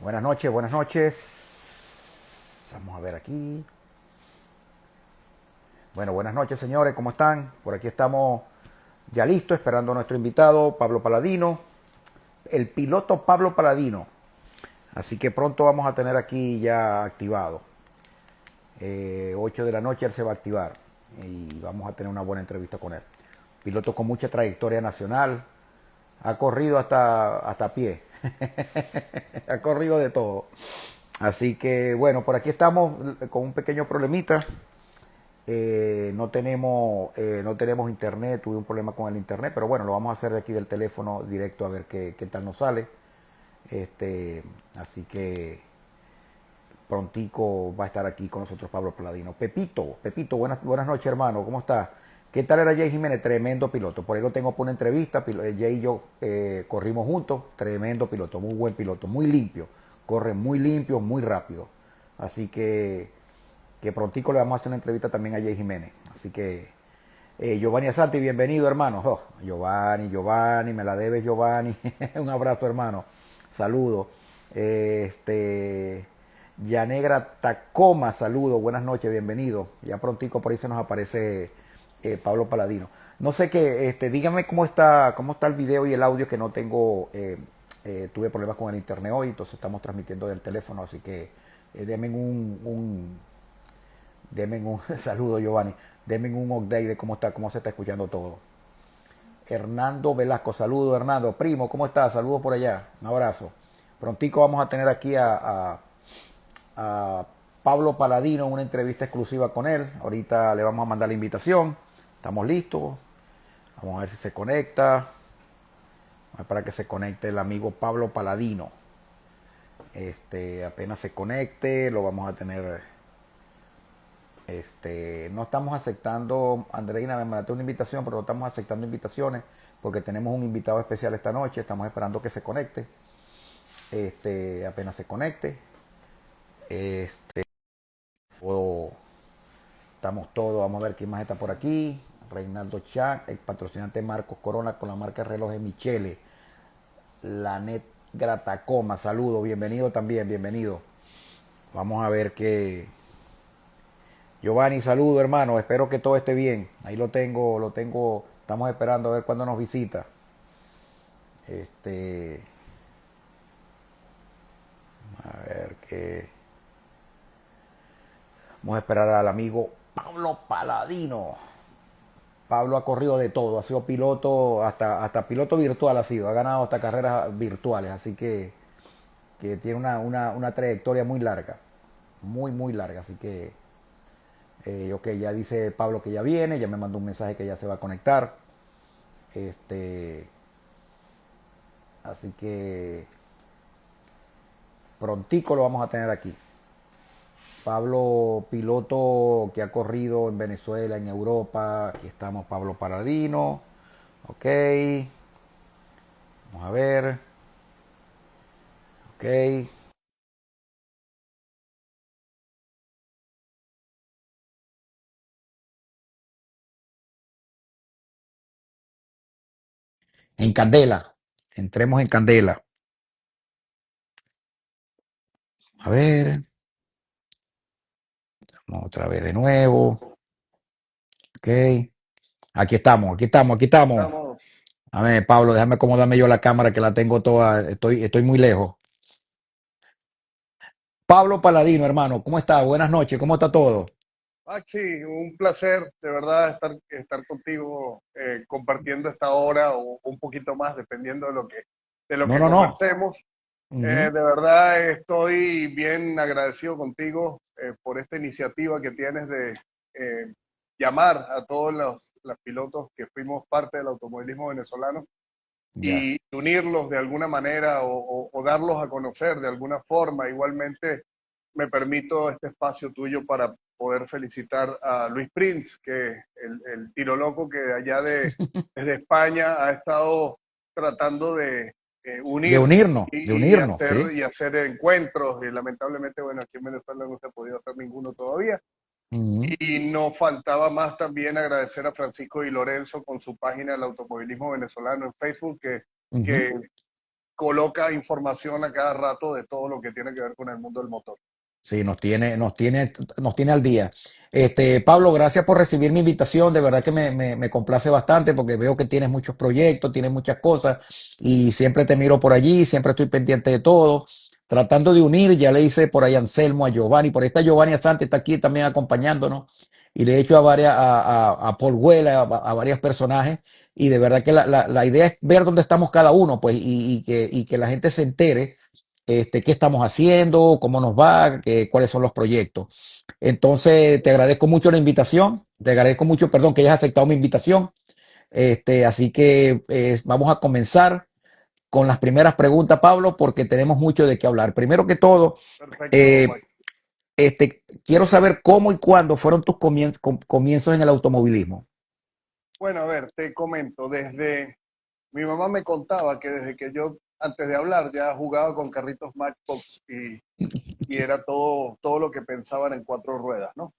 Buenas noches, buenas noches. Vamos a ver aquí. Bueno, buenas noches señores, ¿cómo están? Por aquí estamos ya listos, esperando a nuestro invitado, Pablo Paladino, el piloto Pablo Paladino. Así que pronto vamos a tener aquí ya activado. 8 de la noche él se va a activar y vamos a tener una buena entrevista con él. Piloto con mucha trayectoria nacional, ha corrido hasta a pie, ha corrido de todo. Así que bueno, por aquí estamos con un pequeño problemita. No tenemos internet, tuve un problema con el internet, pero bueno, lo vamos a hacer de aquí del teléfono directo a ver qué tal nos sale. Así que prontico va a estar aquí con nosotros Pablo Paladino. Pepito, buenas noches hermano, ¿cómo estás? ¿Qué tal era Jay Jiménez? Tremendo piloto. Por ahí lo tengo por una entrevista. Jay y yo corrimos juntos. Tremendo piloto, muy buen piloto, muy limpio. Corre muy limpio, muy rápido. Así que prontico le vamos a hacer una entrevista también a Jay Jiménez. Así que Giovanni Asante, bienvenido hermano. Oh, Giovanni, me la debes Giovanni. Un abrazo hermano. Saludos. Yanegra Tacoma, saludos, buenas noches, bienvenido. Ya prontico por ahí se nos aparece Pablo Paladino. No sé qué, dígame cómo está el video y el audio que no tengo, tuve problemas con el internet hoy, entonces estamos transmitiendo del teléfono, así que denme un saludo Giovanni, denme un update de cómo se está escuchando todo. Hernando Velasco, saludo Hernando, primo, ¿cómo estás? Saludos por allá, un abrazo. Prontico vamos a tener aquí a Pablo Paladino, una entrevista exclusiva con él. Ahorita le vamos a mandar la invitación. Estamos listos. Vamos a ver si se conecta. Para que se conecte el amigo Pablo Paladino. Apenas se conecte, lo vamos a tener. No estamos aceptando, Andreina me mandaste una invitación, pero no estamos aceptando invitaciones porque tenemos un invitado especial esta noche. Estamos esperando que se conecte. Apenas se conecte. Este, puedo Estamos todos, vamos a ver quién más está por aquí. Reinaldo Chan, el patrocinante Marcos Corona con la marca de relojes Michele. La Net Gratacoma, saludo, bienvenido también, bienvenido. Vamos a ver qué. Giovanni, saludo hermano, espero que todo esté bien. Ahí lo tengo, estamos esperando a ver cuándo nos visita. Este, a ver qué. Vamos a esperar al amigo Pablo Paladino. Pablo ha corrido de todo, ha sido piloto, hasta piloto virtual ha sido, ha ganado hasta carreras virtuales, así que tiene una trayectoria muy larga, muy larga, así que ok, ya dice Pablo que ya viene, ya me mandó un mensaje que ya se va a conectar, este, así que prontico lo vamos a tener aquí. Pablo, piloto que ha corrido en Venezuela, en Europa, aquí estamos Pablo Paradino, ok, vamos a ver. Ok. En candela. Entremos en candela. A ver. Vamos otra vez de nuevo. Ok. Aquí estamos, aquí estamos, aquí estamos. Estamos. A ver, Pablo, déjame acomodarme yo la cámara que la tengo toda. Estoy muy lejos. Pablo Paladino, hermano, ¿cómo está? Buenas noches, ¿cómo está todo? Maxi, un placer de verdad estar contigo compartiendo esta hora o un poquito más, dependiendo de lo No, que no, no. conversemos. Ujú. De verdad estoy bien agradecido contigo por esta iniciativa que tienes de llamar a todos los pilotos que fuimos parte del automovilismo venezolano Ya. y unirlos de alguna manera o darlos a conocer de alguna forma. Igualmente, me permito este espacio tuyo para poder felicitar a Luis Prince, que el tiro loco que desde España ha estado tratando de unir De unirnos, ¿sí? y hacer encuentros. Y lamentablemente, bueno, aquí en Venezuela no se ha podido hacer ninguno todavía. Ujú. Y no faltaba más también agradecer a Francisco Di Lorenzo con su página del automovilismo venezolano en Facebook, Ujú. que coloca información a cada rato de todo lo que tiene que ver con el mundo del motor. Sí, nos tiene al día. Pablo, gracias por recibir mi invitación. De verdad que me complace bastante porque veo que tienes muchos proyectos, tienes muchas cosas y siempre te miro por allí, siempre estoy pendiente de todo. Tratando de unir, ya le hice por ahí a Anselmo, a Giovanni, por ahí está Giovanni Asante, está aquí también acompañándonos. Y le he hecho a varias, a Paul Güell, a varios personajes. Y de verdad que la idea es ver dónde estamos cada uno, pues, y que la gente se entere qué estamos haciendo, cómo nos va, cuáles son los proyectos. Entonces, te agradezco mucho la invitación, te agradezco mucho, perdón, que hayas aceptado mi invitación. Así que vamos a comenzar con las primeras preguntas, Pablo, porque tenemos mucho de qué hablar. Primero que todo, Perfecto, eh, Mike. quiero saber cómo y cuándo fueron tus comienzos en el automovilismo. Bueno, a ver, te comento, mi mamá me contaba que desde que yo, antes de hablar, ya jugaba con carritos Matchbox y era todo lo que pensaban en cuatro ruedas, ¿no?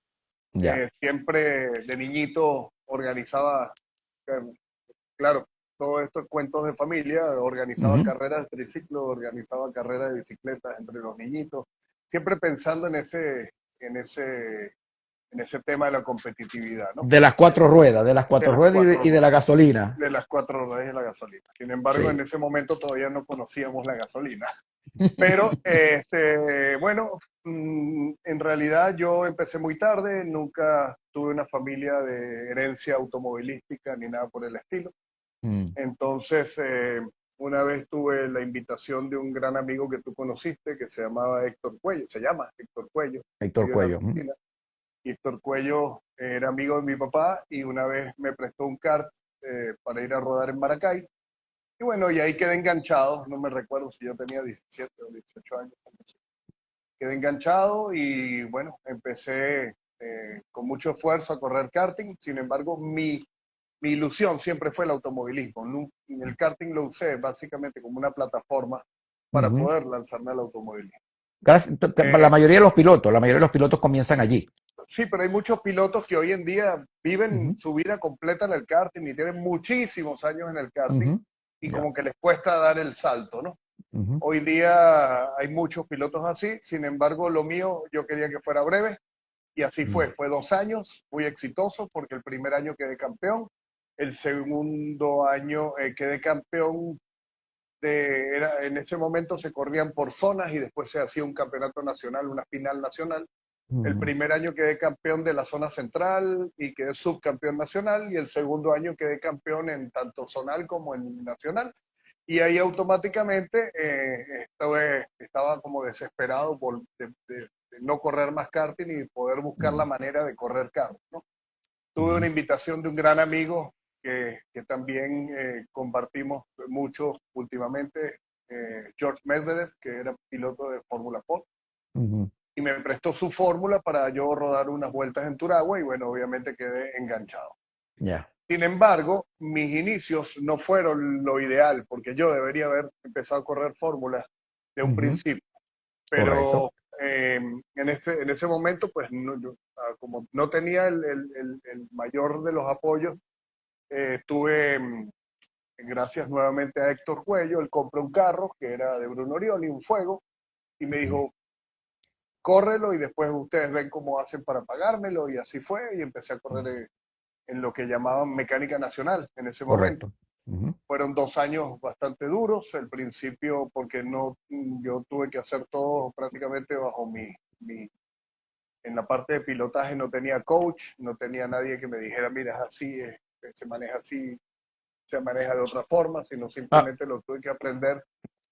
Ya. Siempre de niñito organizaba, eh, claro, todos estos cuentos de familia, organizaba Ujú. carreras de triciclo, organizaba carreras de bicicletas entre los niñitos, siempre pensando en ese tema de la competitividad, ¿no? De las De cuatro las ruedas cuatro y de la ruedas, gasolina. de las cuatro ruedas de la gasolina. Sin embargo, en Sí. ese momento todavía no conocíamos la gasolina. Pero, bueno, en realidad yo empecé muy tarde, nunca tuve una familia de herencia automovilística ni nada por el estilo. Mm. Entonces, una vez tuve la invitación de un gran amigo que tú conociste, que se llamaba Héctor Cuello, se llama Héctor Cuello, Héctor vive en Cuello. Mm. Argentina. Y Héctor Cuello era amigo de mi papá y una vez me prestó un kart para ir a rodar en Maracay. Y bueno, y ahí quedé enganchado, no me recuerdo si yo tenía 17 o 18 años. Quedé enganchado y bueno, empecé con mucho esfuerzo a correr karting. Sin embargo, mi ilusión siempre fue el automovilismo. El karting lo usé básicamente como una plataforma para Ujú. poder lanzarme al automovilismo. La Eh, mayoría de los pilotos comienzan allí. sí, pero hay muchos pilotos que hoy en día viven Ujú, su vida completa en el karting y tienen muchísimos años en el karting ujú. y Ya. como que les cuesta dar el salto, ¿no? Ujú, Hoy día hay muchos pilotos así, sin embargo, lo mío yo quería que fuera breve y así mm, fue. Fue 2 años muy exitoso porque el primer año quedé campeón, el segundo año quedé campeón en ese momento se corrían por zonas y después se hacía un campeonato nacional, una final nacional. El ujú, primer año quedé campeón de la zona central y quedé subcampeón nacional y el segundo año quedé campeón en tanto zonal como en nacional. Y ahí automáticamente estaba como desesperado de no correr más karting y poder buscar la mm, manera de correr carros, ¿no? Tuve una ujú, invitación de un gran amigo que también compartimos mucho últimamente, George Medvedev, que era piloto de Fórmula Ford, ujú. y me prestó su fórmula para yo rodar unas vueltas en Turagua y bueno, obviamente quedé enganchado. Ya. Sin embargo, mis inicios no fueron lo ideal, porque yo debería haber empezado a correr fórmulas de un Ujú. principio, Correcto. pero en ese momento, pues como no tenía el mayor de los apoyos, tuve, gracias nuevamente a Héctor Cuello, él compró un carro que era de Bruno Orioli, un Fuego, y me Ujú. dijo, córrelo y después ustedes ven cómo hacen para pagármelo, y así fue, y empecé a correr en lo que llamaban mecánica nacional en ese momento. Correcto. Ujú. Fueron 2 años bastante duros, el principio porque no, yo tuve que hacer todo prácticamente bajo en la parte de pilotaje no tenía coach, no tenía nadie que me dijera, mira, es así, se maneja así, se maneja de otra forma, sino Ah, simplemente lo tuve que aprender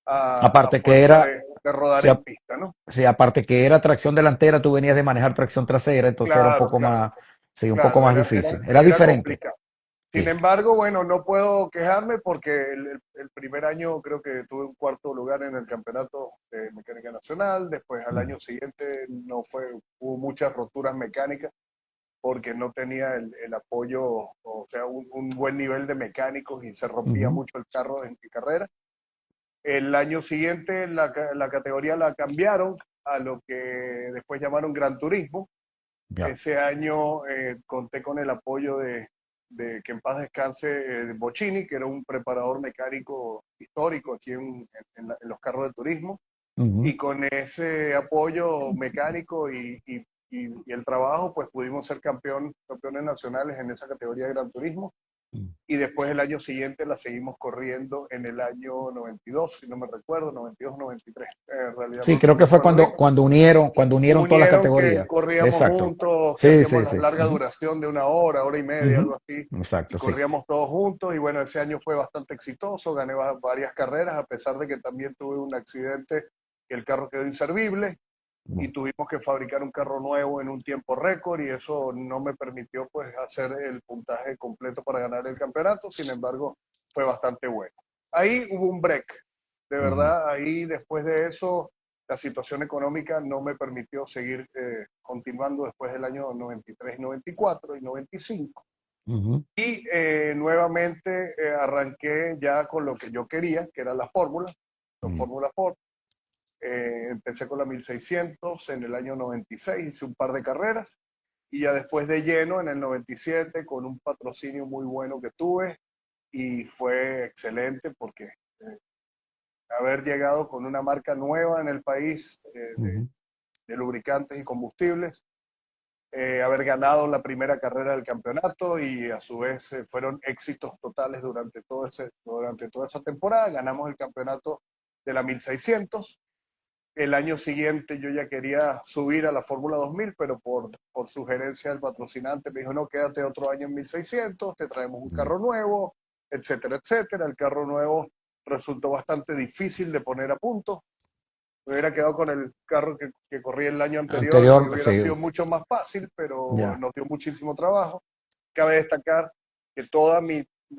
a aparte que fuerza era, de rodar en sea, pista, ¿no? sí, aparte que era tracción delantera, tú venías de manejar tracción trasera, entonces era un Claro, poco claro, más, sí, un poco claro, más era, era, difícil. Era era diferente. complicado. Sin Sí. embargo, bueno, no puedo quejarme porque el primer año creo que tuve un cuarto lugar en el campeonato de mecánica nacional, después al Ujú, año siguiente hubo muchas roturas mecánicas porque no tenía el apoyo, o sea, un buen nivel de mecánicos y se rompía ujú. mucho el carro en mi carrera. El año siguiente la categoría la cambiaron a lo que después llamaron Gran Turismo. Ya. Ese año conté con el apoyo de de que en paz descanse Bocchini, que era un preparador mecánico histórico aquí en los carros de turismo. Ujú, Y con ese apoyo mecánico y el trabajo, pues pudimos ser campeones nacionales en esa categoría de Gran Turismo. ujú. Y después el año siguiente la seguimos corriendo en el año 92, si no me recuerdo, 92, 93. En realidad Sí, no, creo no me que fue acuerdo bien. cuando unieron todas las Unieron que categorías. corríamos Exacto. juntos, que Sí, hacíamos sí, las sí. largas Ujú, duración de una hora y media, ujú. algo así, y Exacto, sí. corríamos todos juntos. Y bueno, ese año fue bastante exitoso, gané varias carreras, a pesar de que también tuve un accidente que el carro quedó inservible y Ujú, tuvimos que fabricar un carro nuevo en un tiempo récord y eso no me permitió pues hacer el puntaje completo para ganar el campeonato. Sin embargo, fue bastante bueno. Ahí hubo un break, de ujú, verdad. Ahí después de eso la situación económica no me permitió seguir continuando después del año 93, 94 y 95. ujú, Y nuevamente arranqué ya con lo que yo quería, que era la fórmula, la ujú, Fórmula Ford. Empecé con la 1600 en el año 96, hice un par de carreras y ya después de lleno en el 97 con un patrocinio muy bueno que tuve y fue excelente porque haber llegado con una marca nueva en el país ujú, de lubricantes y combustibles, haber ganado la primera carrera del campeonato y a su vez fueron éxitos totales durante toda esa temporada. Ganamos el campeonato de la 1600. El año siguiente yo ya quería subir a la Fórmula 2000, pero por sugerencia del patrocinante me dijo, no, quédate otro año en 1600, te traemos un ujú. carro nuevo, etcétera, etcétera. El carro nuevo resultó bastante difícil de poner a punto. Me hubiera quedado con el carro que corrí el año anterior y Anterior, hubiera sí, sido mucho más fácil, pero ya. nos dio muchísimo trabajo. Cabe destacar que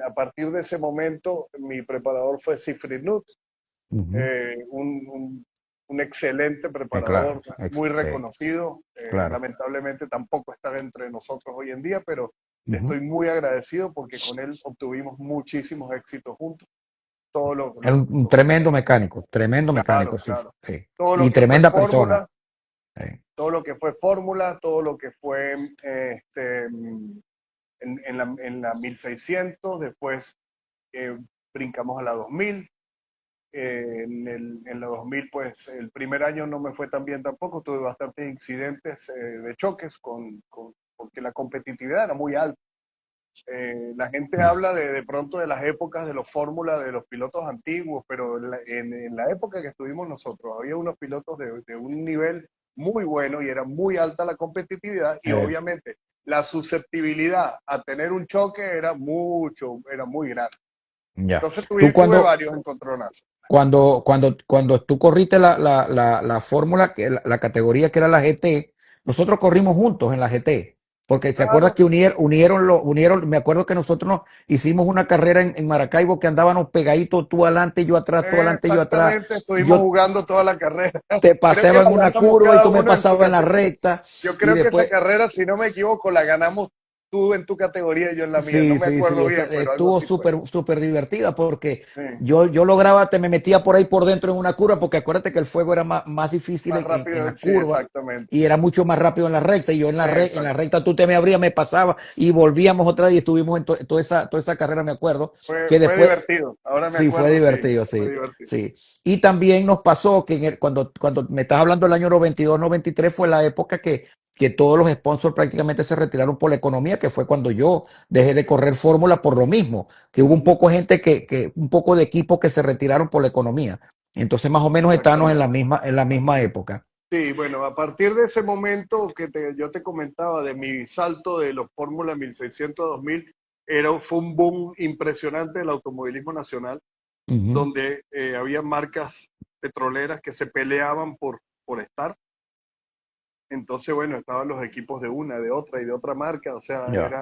a partir de ese momento, mi preparador fue Siegfried Nutt, Ujú. un excelente Claro, preparador, muy sí, reconocido. claro. Lamentablemente tampoco está entre nosotros hoy en día, pero le Ujú. estoy muy agradecido porque con él obtuvimos muchísimos éxitos juntos. Todo Era un tremendo mecánico, claro, sí, claro. sí. Todo lo Y que fue tremenda persona. fórmula, Sí. todo lo que fue fórmula, todo lo que fue en la 1600, después brincamos a la 2000. En la 2000, pues el primer año no me fue tan bien tampoco, tuve bastantes incidentes de choques porque la competitividad era muy alta. La gente Mm. habla de pronto de las épocas de los fórmula de los pilotos antiguos, pero en la época que estuvimos nosotros había unos pilotos de un nivel muy bueno y era muy alta la competitividad y Eh, obviamente la susceptibilidad a tener un choque era muy grande. ya. Entonces Tú tuve varios encontronazos. cuando tú corriste la fórmula, la categoría que era la GT, nosotros corrimos juntos en la GT. Porque te acuerdas Claro, que unieron, me acuerdo que nosotros nos hicimos una carrera en Maracaibo que andábamos pegaditos, tú adelante, yo atrás, tú adelante, yo atrás. exactamente, estuvimos Yo jugando toda la carrera. te Creo que paseaba la en una ganamos curva y cada tú me uno en su pasabas en la categoría. recta Yo y creo que esa después, carrera, si no me equivoco, la ganamos tú en tu categoría y yo en la mía. No sí, me sí, sí, acuerdo bien, pero algo estuvo así fue. súper divertida porque Sí, yo lograba, te me metía por ahí por dentro en una curva porque acuérdate que el fuego era más difícil más en rápido, las sí, curvas exactamente. y era mucho más rápido en la recta y yo en la Exacto. recta tú te me abrías, me pasaba y volvíamos otra vez y estuvimos en toda esa carrera, me acuerdo, que Fue después divertido. Ahora me sí, fue acuerdo, sí, divertido, fue sí, divertido. sí. Y también nos pasó que cuando me estás hablando del año 92, 93, fue la época que todos los sponsors prácticamente se retiraron por la economía, que fue cuando yo dejé de correr fórmula por lo mismo, que hubo un Ujú, poco de gente un poco de equipos que se retiraron por la economía. Entonces, más o menos estábamos exactamente. en la misma época. Sí, bueno, a partir de ese momento yo te comentaba de mi salto de los Fórmula 1600 a 2000, fue un boom impresionante del automovilismo nacional, Ujú, donde había marcas petroleras que se peleaban por estar. Entonces, bueno, estaban los equipos de una, de otra y de otra marca, o sea, ya.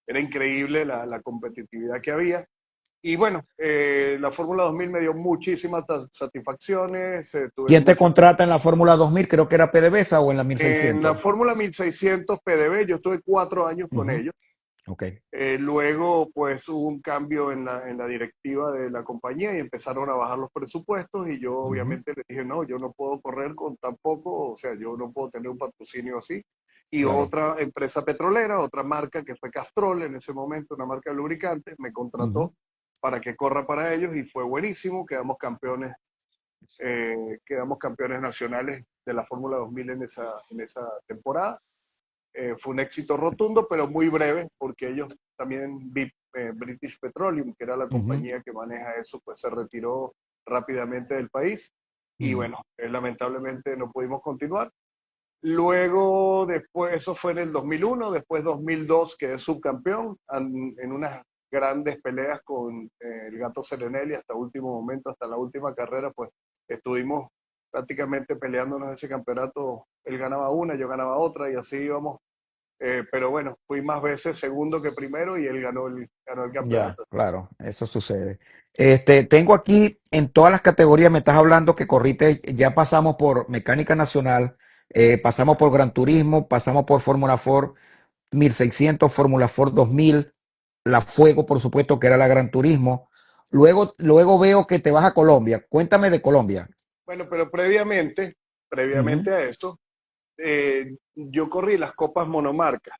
era increíble la competitividad que había. Y bueno, la Fórmula 2000 me dio muchísimas satisfacciones, tuve ¿Quién te muchas. contrata en la Fórmula 2000? Creo que era PDVSA o en la En la 1600. Fórmula 1600 PDB, yo estuve 4 años con Ujú, ellos. ok. Luego, pues hubo un cambio en la directiva de la compañía y empezaron a bajar los presupuestos y yo Ujú, obviamente les dije, no, yo no puedo correr con tan poco, o sea, yo no puedo tener un patrocinio así. y claro. otra empresa petrolera, otra marca que fue Castrol en ese momento, una marca de lubricantes, me Ujú, contrató para que corra para ellos y fue buenísimo, quedamos campeones nacionales de la Fórmula 2000 en esa temporada. Fue un éxito rotundo, pero muy breve, porque ellos también, British Petroleum, que era la ujú, compañía que maneja eso, pues se retiró rápidamente del país y ujú, bueno, lamentablemente no pudimos continuar. Luego, después, eso fue en el 2001, después 2002 quedé subcampeón en unas grandes peleas con el Gato Serenelli hasta último momento, hasta la última carrera, pues estuvimos prácticamente peleándonos ese campeonato. Él ganaba una, yo ganaba otra y así íbamos. Pero bueno, fui más veces segundo que primero y él ganó el ya, campeonato. claro, eso sucede. Tengo aquí en todas las categorías, me estás hablando que corriste, ya pasamos por Mecánica Nacional, pasamos por Gran Turismo, pasamos por Fórmula Ford 1600, Fórmula Ford 2000, la Fuego, por supuesto, que era la Gran Turismo. Luego veo que te vas a Colombia. Cuéntame de Colombia. Bueno, pero previamente, Ujú. previamente a eso, yo corrí las copas monomarcas,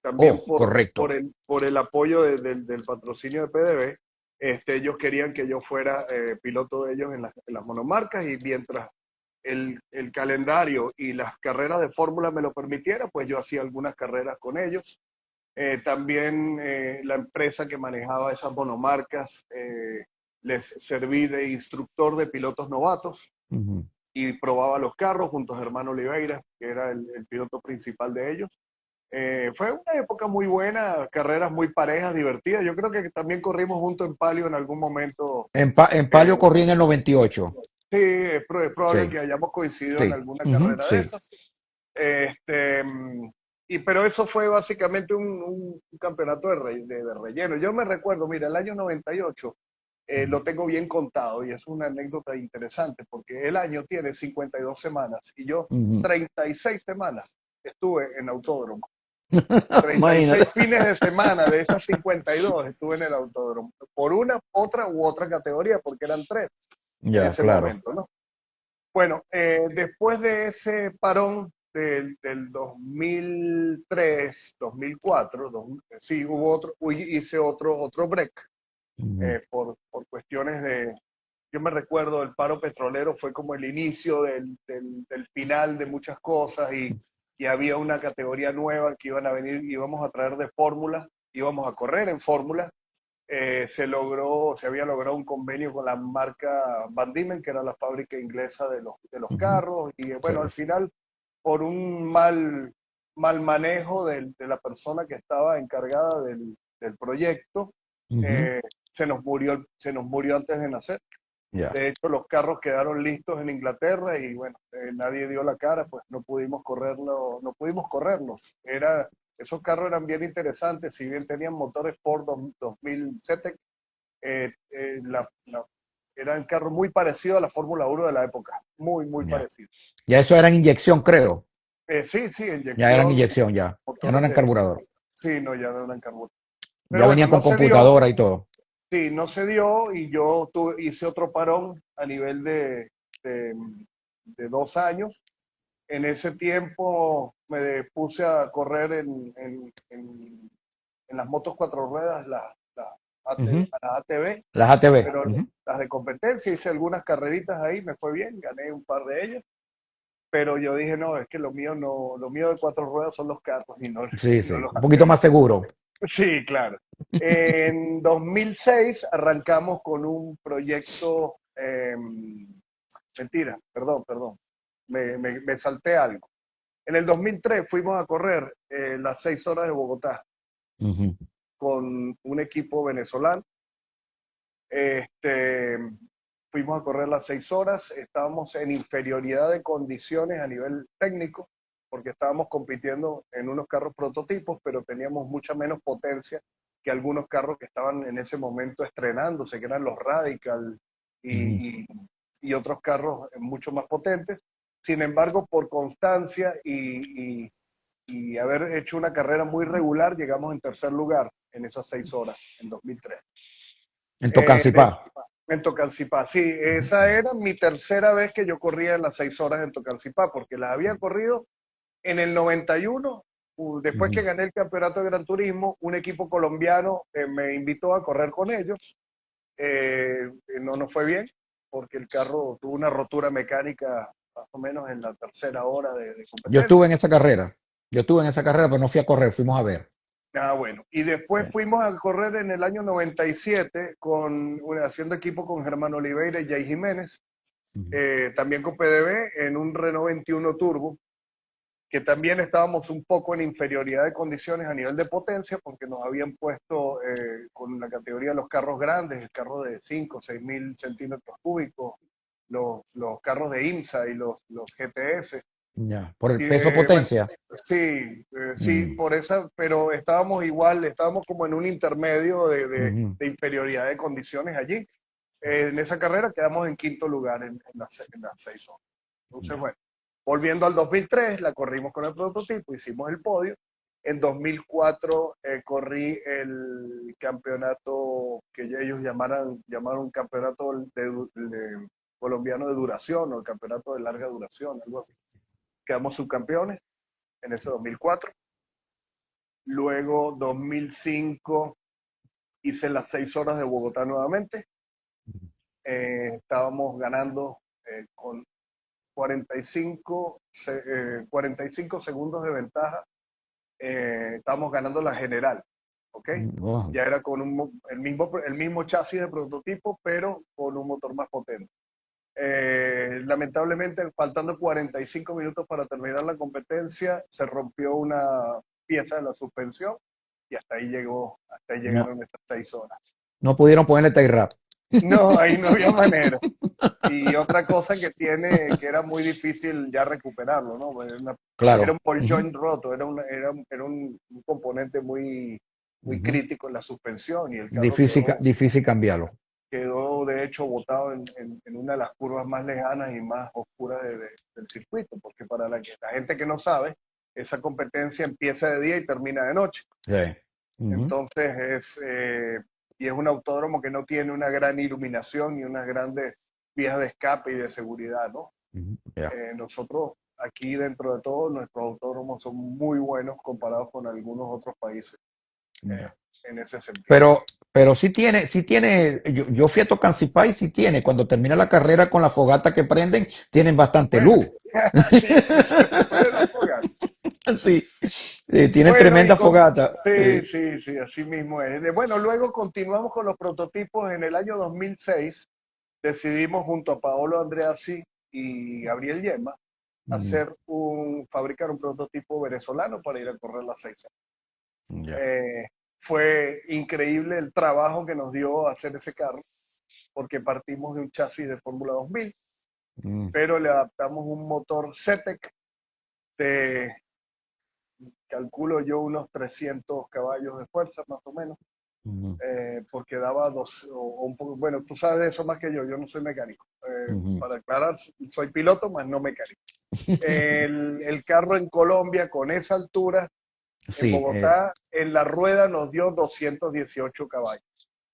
también Oh, correcto. por el apoyo del patrocinio de PDB. Ellos querían que yo fuera piloto de ellos en las monomarcas y mientras el calendario y las carreras de fórmula me lo permitiera, pues yo hacía algunas carreras con ellos. También la empresa que manejaba esas monomarcas les serví de instructor de pilotos novatos Ujú. y probaba los carros junto a Germán Oliveira, que era el piloto principal de ellos. Fue una época muy buena, carreras muy parejas, divertidas. Yo creo que también corrimos juntos en Palio en algún momento. En Eh, Palio corrí en el 98. sí, es probable Sí, que hayamos coincidido en sí. alguna Ujú, carrera de sí. esas. Este, pero eso fue básicamente un campeonato de relleno. Yo me recuerdo, mira, el año 98 Ujú, lo tengo bien contado y es una anécdota interesante porque el año tiene 52 semanas y yo ujú. 36 semanas estuve en autódromo. treinta y Imagínate. seis fines de semana de esas 52 estuve en el autódromo, por una, otra u otra categoría, porque eran tres en Ya, ese claro. momento, ¿no? Bueno, después de ese parón del 2003, 2004, sí, hubo hice otro break Ujú, por cuestiones yo me recuerdo, el paro petrolero fue como el inicio del final de muchas cosas y había una categoría nueva que iban a venir, íbamos a traer de fórmula, íbamos a correr en fórmula. Se había logrado un convenio con la marca Van Diemen, que era la fábrica inglesa de los ujú. carros, y Sí, bueno, al final, por un mal manejo de la persona que estaba encargada del proyecto, ujú. eh, se nos murió antes de nacer. Ya. De hecho, los carros quedaron listos en Inglaterra y bueno, nadie dio la cara, pues no pudimos correrlos. Esos carros eran bien interesantes, si bien tenían motores Ford 2000 CTEC, eran carros muy parecidos a la Fórmula 1 de la época, muy, muy Ya. parecidos. Ya eso era en inyección, creo. Sí, sí, Ya eran inyección, inyección, ya. Ya no motores eran carburador. sí, no, ya no eran carburador. Pero Ya bueno, venían no con se dio. computadora y todo. Sí, no se dio y yo hice otro parón a nivel de, de 2 años. En ese tiempo me puse a correr en las motos cuatro ruedas, Ujú. las ATV, Las ATV. pero Ujú. las de competencia. Hice algunas carreritas ahí, me fue bien, gané un par de ellas. Pero yo dije, no, es que lo mío no, lo mío de cuatro ruedas son los carros y no, Sí, y no sí. los Un poquito ATV. más seguro. Sí, claro. En 2006 arrancamos con un proyecto, mentira, perdón, me salté algo. En el 2003 fuimos a correr las 6 horas de Bogotá Ujú, con un equipo venezolano. Este, Fuimos a correr las 6 horas, estábamos en inferioridad de condiciones a nivel técnico, porque estábamos compitiendo en unos carros prototipos, pero teníamos mucha menos potencia que algunos carros que estaban en ese momento estrenándose, que eran los Radical ujú. y, y, y otros carros mucho más potentes. Sin embargo, por constancia y haber hecho una carrera muy regular, llegamos en tercer lugar en esas 6 horas, en 2003. En Eh, Tocancipá. en Tocancipá, sí, esa era mi tercera vez que yo corría en las 6 horas en Tocancipá, porque las había corrido En el 91, después que Ujú. gané el campeonato de Gran Turismo, un equipo colombiano me invitó a correr con ellos. No nos fue bien porque el carro tuvo una rotura mecánica más o menos en la tercera hora de Yo estuve competencia. en esa carrera. Yo estuve en esa carrera, pero no fui a correr, fuimos a ver. Ah, bueno. Y después fuimos a correr en el año 97 haciendo equipo con Germán Oliveira y Jay Jiménez, Ujú. también con PDB en un Renault 21 Turbo, que también estábamos un poco en inferioridad de condiciones a nivel de potencia porque nos habían puesto con la categoría de los carros grandes, el carro de 5 o 6 mil centímetros cúbicos, los carros de IMSA y los GTS. Ya, por el Y, peso bueno, potencia. sí, Mm. por esa, pero estábamos igual, estábamos como en un intermedio Ujú. de inferioridad de condiciones allí. En esa carrera quedamos en quinto lugar en las 6 horas. Entonces, Ya. bueno, volviendo al 2003, la corrimos con el prototipo, hicimos el podio. En 2004 corrí el campeonato que ellos llamaron campeonato colombiano de duración o el campeonato de larga duración, algo así. Quedamos subcampeones en ese 2004. Luego, 2005, hice las 6 horas de Bogotá nuevamente. Estábamos ganando con 45 segundos de ventaja. Estábamos ganando la general, ¿ok? Oh. Ya era con el mismo chasis de prototipo, pero con un motor más potente. Lamentablemente, faltando 45 minutos para terminar la competencia, se rompió una pieza de la suspensión y hasta ahí No, llegaron estas 6 horas. no pudieron ponerle tie wrap. No, ahí no había manera. Y otra cosa que tiene, que era muy difícil ya recuperarlo, ¿no? Era un Claro. ball Ujú. joint roto, era un componente muy Ujú. crítico en la suspensión y el carro Difícil, difícil cambiarlo. quedó de hecho botado en una de las curvas más lejanas y más oscuras del circuito, porque para la gente que no sabe, esa competencia empieza de día y termina de noche. Sí. Ujú. Entonces y es un autódromo que no tiene una gran iluminación ni unas grandes vías de escape y de seguridad, ¿no? Ujú. Ya. Nosotros aquí dentro de todo, nuestros autódromos son muy buenos comparados con algunos otros países Ya. en ese sentido. Pero, pero sí tiene, yo fui a Tocancipá y sí tiene, cuando termina la carrera con la fogata que prenden, tienen bastante Bueno, luz. sí, sí, se puede dar fogar. Sí, tienen Bueno, tremenda fogata. sí, sí, sí, así mismo es. Bueno, luego continuamos con los prototipos. En el año 2006 decidimos junto a Paolo Andreassi y Gabriel Yema Mm. fabricar un prototipo venezolano para ir a correr las 6 horas. Ya. Eh, Fue increíble el trabajo que nos dio hacer ese carro, porque partimos de un chasis de Fórmula 2000, Mm. pero le adaptamos un motor CETEC de, calculo yo, unos 300 caballos de fuerza, más o menos, Ujú. porque daba o un poco, bueno, tú sabes de eso más que yo no soy mecánico. Ujú. Para aclarar, soy piloto, más no mecánico. El carro en Colombia, con esa altura, en Sí, Bogotá, en la rueda nos dio 218 caballos.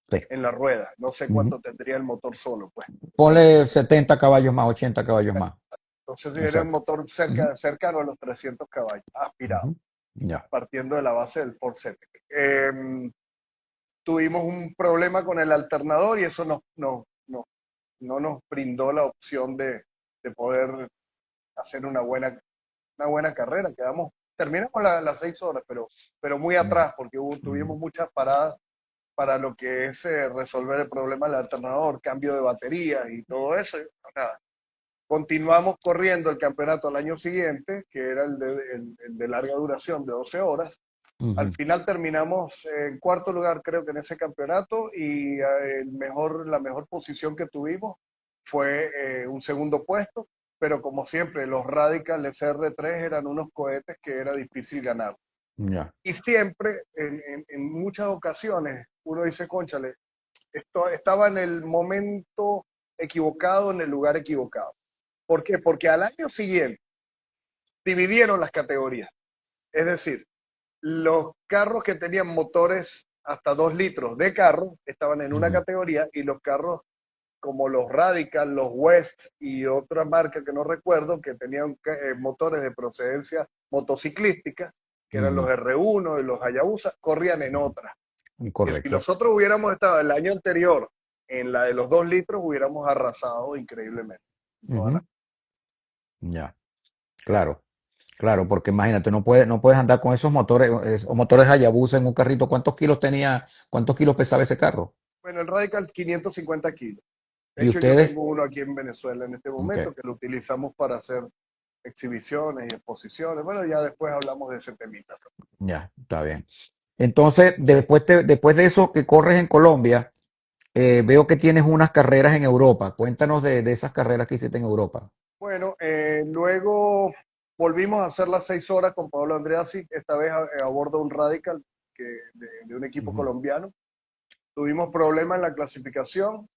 sí. En la rueda, no sé Ujú. cuánto tendría el motor solo, pues. Ponle 70 caballos más, 80 caballos más. Entonces era un Exacto. motor Ujú. cercano a los 300 caballos, aspirado, Ujú. Ya. partiendo de la base del Ford Cetec. Tuvimos un problema con el alternador y eso no nos brindó la opción de poder hacer una buena carrera. Terminamos las 6 horas, pero muy Ujú. atrás porque Ujú. tuvimos muchas paradas para lo que es resolver el problema del alternador, cambio de baterías y todo eso. Nada. Continuamos corriendo el campeonato al año siguiente, que era el de larga duración de 12 horas. Al Ujú. final terminamos en cuarto lugar, creo que en ese campeonato, y la mejor posición que tuvimos fue un segundo puesto, pero como siempre, los Radical SR3 eran unos cohetes que era difícil ganar. Ya. Y siempre, en muchas ocasiones, uno dice, cónchale, esto estaba en el momento equivocado, en el lugar equivocado. ¿Por qué? Porque al año siguiente dividieron las categorías. Es decir, los carros que tenían motores hasta 2 litros de carro estaban en una Ujú. categoría y los carros como los Radical, los West y otra marca que no recuerdo, que tenían motores de procedencia motociclística, que eran los R1 y los Hayabusa, corrían en otra. Que si Correcto. nosotros hubiéramos estado el año anterior en la de los 2 litros, hubiéramos arrasado increíblemente. Ujú. Ya, claro. Claro, porque imagínate, no puedes andar con esos motores, o motores Hayabusa en un carrito. Cuántos kilos pesaba ese carro? Bueno, el Radical 550 kilos. De ¿Y hecho, yo ustedes? tengo uno aquí en Venezuela en este Ok, momento que lo utilizamos para hacer exhibiciones y exposiciones. Bueno, ya después hablamos de ese temita. ya, está bien. Entonces, después de eso que corres en Colombia, veo que tienes unas carreras en Europa. Cuéntanos de esas carreras que hiciste en Europa. Bueno, luego volvimos a hacer las 6 horas con Pablo Andreasi, esta vez a bordo de un Radical de un equipo Ujú. colombiano. Tuvimos problemas en la clasificación,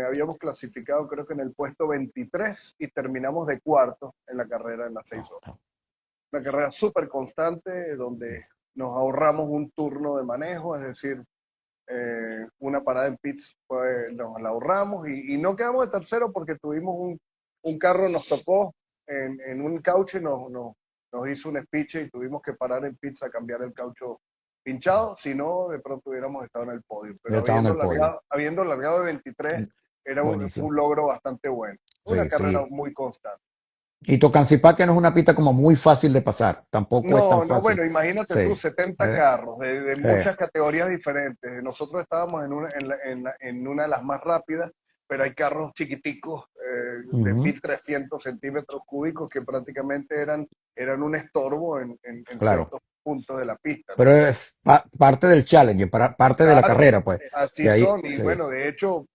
habíamos clasificado creo que en el puesto 23 y terminamos de cuarto en la carrera en las No, 6 horas. no. Una carrera súper constante donde nos ahorramos un turno de manejo, es decir, una parada en pits nos la ahorramos y no quedamos de tercero porque tuvimos un carro, nos tocó en un caucho y nos hizo un speech y tuvimos que parar en pits a cambiar el caucho pinchado, si no, de pronto hubiéramos estado en el podio. Pero Yo estaba en el podio. habiendo largado de 23, fue Buenísimo. un logro bastante bueno. Una Sí, carrera sí. muy constante. Y Tocancipá, que no es una pista como muy fácil de pasar. Tampoco es tan No, no, fácil. bueno, imagínate tú, Sí. 70 ¿Eh? carros de Eh. muchas categorías diferentes. Nosotros estábamos en una de las más rápidas, pero hay carros chiquiticos de Ujú. 1.300 centímetros cúbicos que prácticamente eran un estorbo en Claro. ciertos puntos de la pista, ¿no? Pero es parte del challenge, parte de la Claro, carrera, pues. así Que ahí, son. Y sí. bueno, de hecho,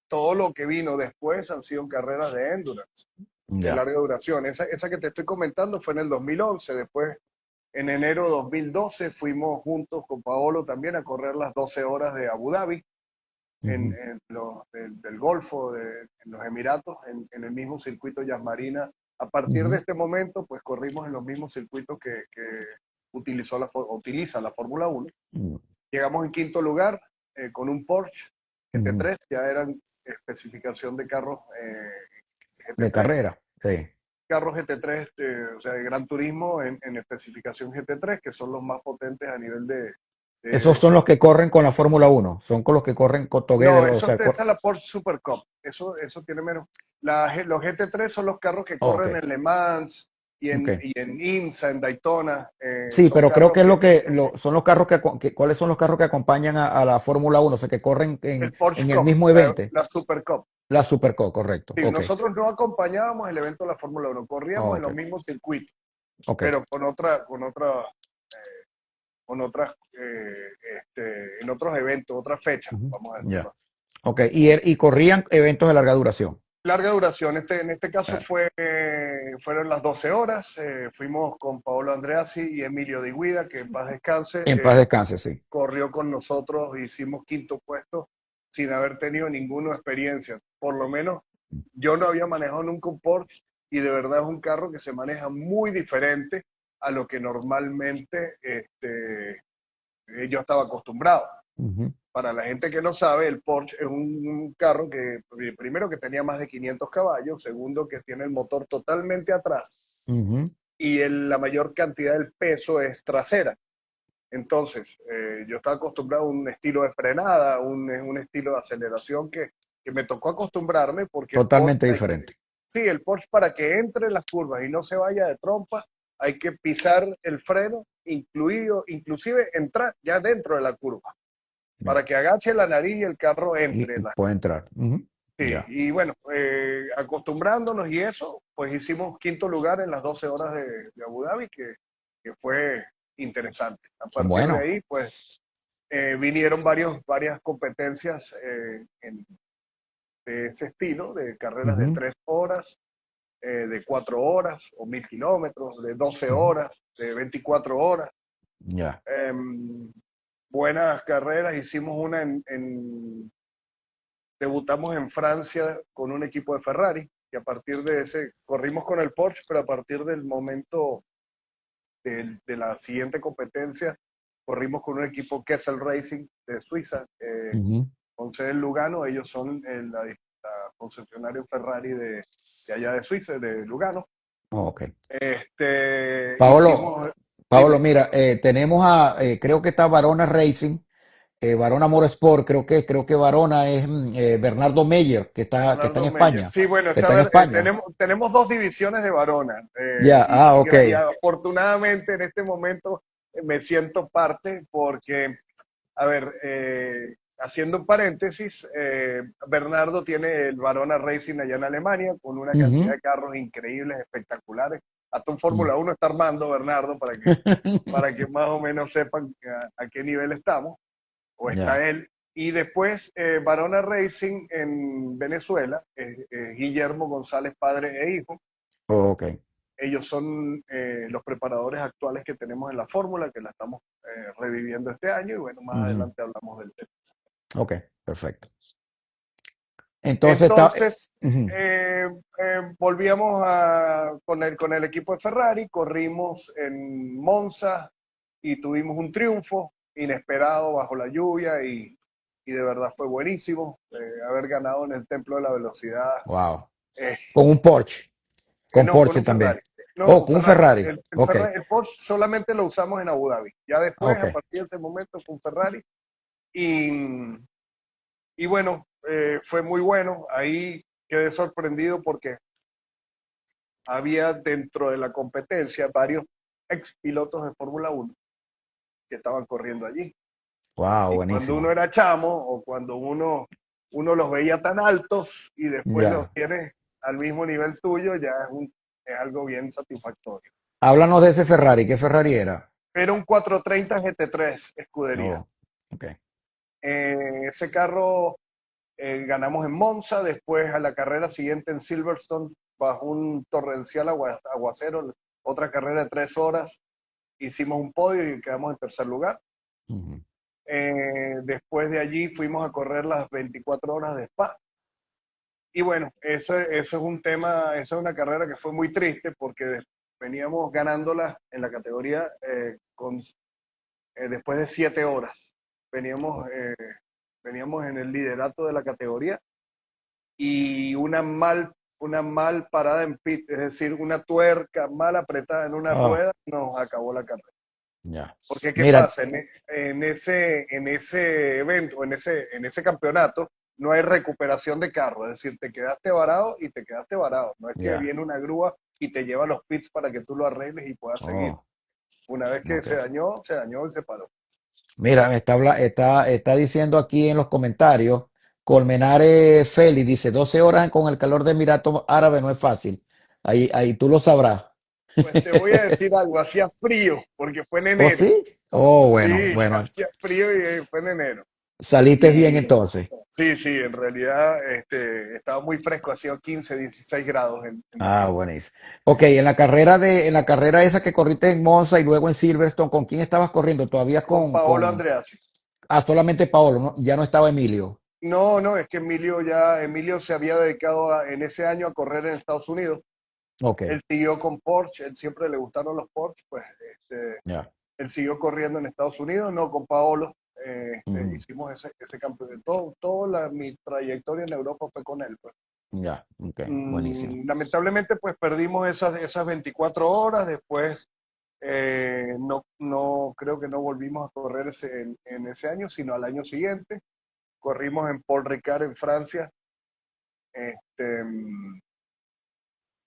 todo lo que vino después han sido carreras de endurance, de Ya. larga duración. Esa que te estoy comentando fue en el 2011, después en enero de 2012 fuimos juntos con Paolo también a correr las 12 horas de Abu Dhabi, Ujú. del Golfo, en los Emiratos, en el mismo circuito Yas Marina. A partir de Ujú. este momento, pues corrimos en los mismos circuitos que utiliza la Fórmula 1. Ujú. Llegamos en quinto lugar con un Porsche Ujú. GT3, ya eran especificación de carros De GT3, carrera, sí. carros GT3, o sea, de Gran Turismo en especificación GT3, que son los más potentes a nivel Esos de- son los que corren con la Fórmula Uno. Son con los que corren con No, Together, o eso sea, esta es la Porsche Super Cup, eso tiene menos. Los GT3 son los carros que oh, ok, corren en Le Mans ok. y en IMSA, en Daytona, Sí, son pero creo carros que es que son los carros ¿cuáles son los carros que acompañan a la Fórmula Uno? O sea, que corren el Porsche en el Cup, mismo evento. la Super Cup. La Superco, correcto. Sí, Ok. nosotros no acompañábamos el evento de la Fórmula 1, Oh, corríamos en ok. los mismos circuitos, Ok. pero con otras, en otros eventos, otras fechas, Ujú. vamos a Ya. decirlo. Ok. Y corrían eventos de larga duración. Larga duración, en este caso Ah, fueron las 12 horas, fuimos con Paolo Andreasi y Emilio Di Guida, que en paz descanse, en paz descanse, sí. corrió con nosotros, hicimos quinto puesto sin haber tenido ninguna experiencia. Por lo menos yo no había manejado nunca un Porsche y de verdad es un carro que se maneja muy diferente a lo que normalmente yo estaba acostumbrado. Ujú. Para la gente que no sabe, el Porsche es un carro que, primero, que tenía más de 500 caballos, segundo, que tiene el motor totalmente atrás Ujú. y la mayor cantidad del peso es trasera. Entonces, yo estaba acostumbrado a un estilo de frenada, un estilo de aceleración que me tocó acostumbrarme porque el Porsche, Totalmente diferente. sí, el Porsche para que entre en las curvas y no se vaya de trompa, hay que pisar el freno, inclusive entrar ya dentro de la curva, Ya. para que agache la nariz y el carro Y entre en la. puede entrar. Ujú. Sí, Ya. y bueno, acostumbrándonos y eso, pues hicimos quinto lugar en las 12 horas de Abu Dhabi, que fue interesante. A partir de Bueno. ahí, pues vinieron varias competencias de ese estilo, de carreras de Ujú. 3 horas, de 4 horas o 1.000 kilómetros, de 12 Ujú. horas, de 24 horas. Ya. Em, Buenas carreras, hicimos debutamos en Francia con un equipo de Ferrari, y a partir de ese corrimos con el Porsche, pero a partir del momento de la siguiente competencia corrimos con un equipo Kessel Racing de Suiza, Ujú. con sede en Lugano. Ellos son la concesionario Ferrari de allá de Suiza, de Lugano. Ok. Paolo, Hicimos, Paolo, dime, mira, tenemos creo que está Varona Racing, Varona Motorsport, creo que Varona es Bernardo Meyer, que está en Bernardo Meyer. España, Sí, bueno, que está en España. tenemos dos divisiones de Varona Ya, ok. y afortunadamente en este momento me siento parte porque, a ver, haciendo un paréntesis, Bernardo tiene el Varona Racing allá en Alemania con una cantidad Ujú. de carros increíbles, espectaculares. Hasta un Mm. Fórmula 1 está armando Bernardo para que más o menos sepan a qué nivel estamos o Ya, está él. Y después Varona Racing en Venezuela, Guillermo González, padre e hijo. ok. Ellos son los preparadores actuales que tenemos en la fórmula, que la estamos reviviendo este año y bueno, más Ujú. adelante hablamos del tema. Ok, perfecto. Entonces está. Entonces, Ujú. volvíamos con el equipo de Ferrari, corrimos en Monza y tuvimos un triunfo inesperado bajo la lluvia y de verdad fue buenísimo haber ganado en el Templo de la Velocidad. Wow. eh, Con un Porsche. Con no, con Porsche un también. Ferrari. No, Oh, con con un Ferrari. Ferrari. Ok, El Porsche solamente lo usamos en Abu Dhabi. Ya después, a ok. partir de ese momento, fue un Ferrari. Y, y bueno, fue muy bueno. Ahí quedé sorprendido porque había dentro de la competencia varios ex pilotos de Fórmula 1 que estaban corriendo allí. Wow, Y cuando uno buenísimo. era chamo o cuando uno los veía tan altos y después los Ya. tienes al mismo nivel tuyo, ya es algo bien satisfactorio. Háblanos de ese Ferrari. ¿Qué Ferrari era? Era un 430 GT3 escudería. Oh, ok. Ese carro ganamos en Monza, después a la carrera siguiente en Silverstone, bajo un torrencial aguacero, otra carrera de 3 horas, hicimos un podio y quedamos en tercer lugar. Ujú. Después de allí fuimos a correr las 24 horas de Spa. Y bueno, eso es un tema, esa es una carrera que fue muy triste porque veníamos ganándola en la categoría después de 7 horas. Veníamos, Oh, veníamos en el liderato de la categoría y una mal parada en pit, es decir, una tuerca mal apretada en una oh, rueda, nos acabó la carrera. ya. Porque ¿qué Mira, pasa? En ese evento, en ese campeonato, no hay recuperación de carro, es decir, te quedaste varado y te quedaste varado. No es que ya. viene una grúa y te lleva a los pits para que tú lo arregles y puedas seguir. Oh, Una vez que ok. se dañó y se paró. Mira, está diciendo aquí en los comentarios, Colmenares Félix dice, 12 horas con el calor de Emiratos Árabes no es fácil. Ahí tú lo sabrás. Pues te voy a decir algo, hacía frío, porque fue en ¿Oh, enero. sí? Oh, bueno, Sí, bueno. hacía frío y fue en enero. Saliste bien Y entonces. sí, sí, en realidad estaba muy fresco, hacía 15, 16 grados en la Ah, pista. buenísimo. Ok, en la carrera esa que corriste en Monza y luego en Silverstone, ¿con quién estabas corriendo? Todavía Con Paolo Andreassi. solamente Paolo, ¿no? Ya no estaba Emilio. No, no, es que Emilio se había dedicado en ese año a correr en Estados Unidos. Ok, Él siguió con Porsche, él siempre le gustaron los Porsche, pues ya. él siguió corriendo en Estados Unidos, no con Paolo. Ujú. Hicimos ese campeonato. Toda mi trayectoria en Europa fue con él. Pues. Ya, ok, buenísimo. Lamentablemente, pues perdimos esas 24 horas. Después, no creo que no volvimos a correr en ese año, sino al año siguiente. Corrimos en Paul Ricard en Francia. Este,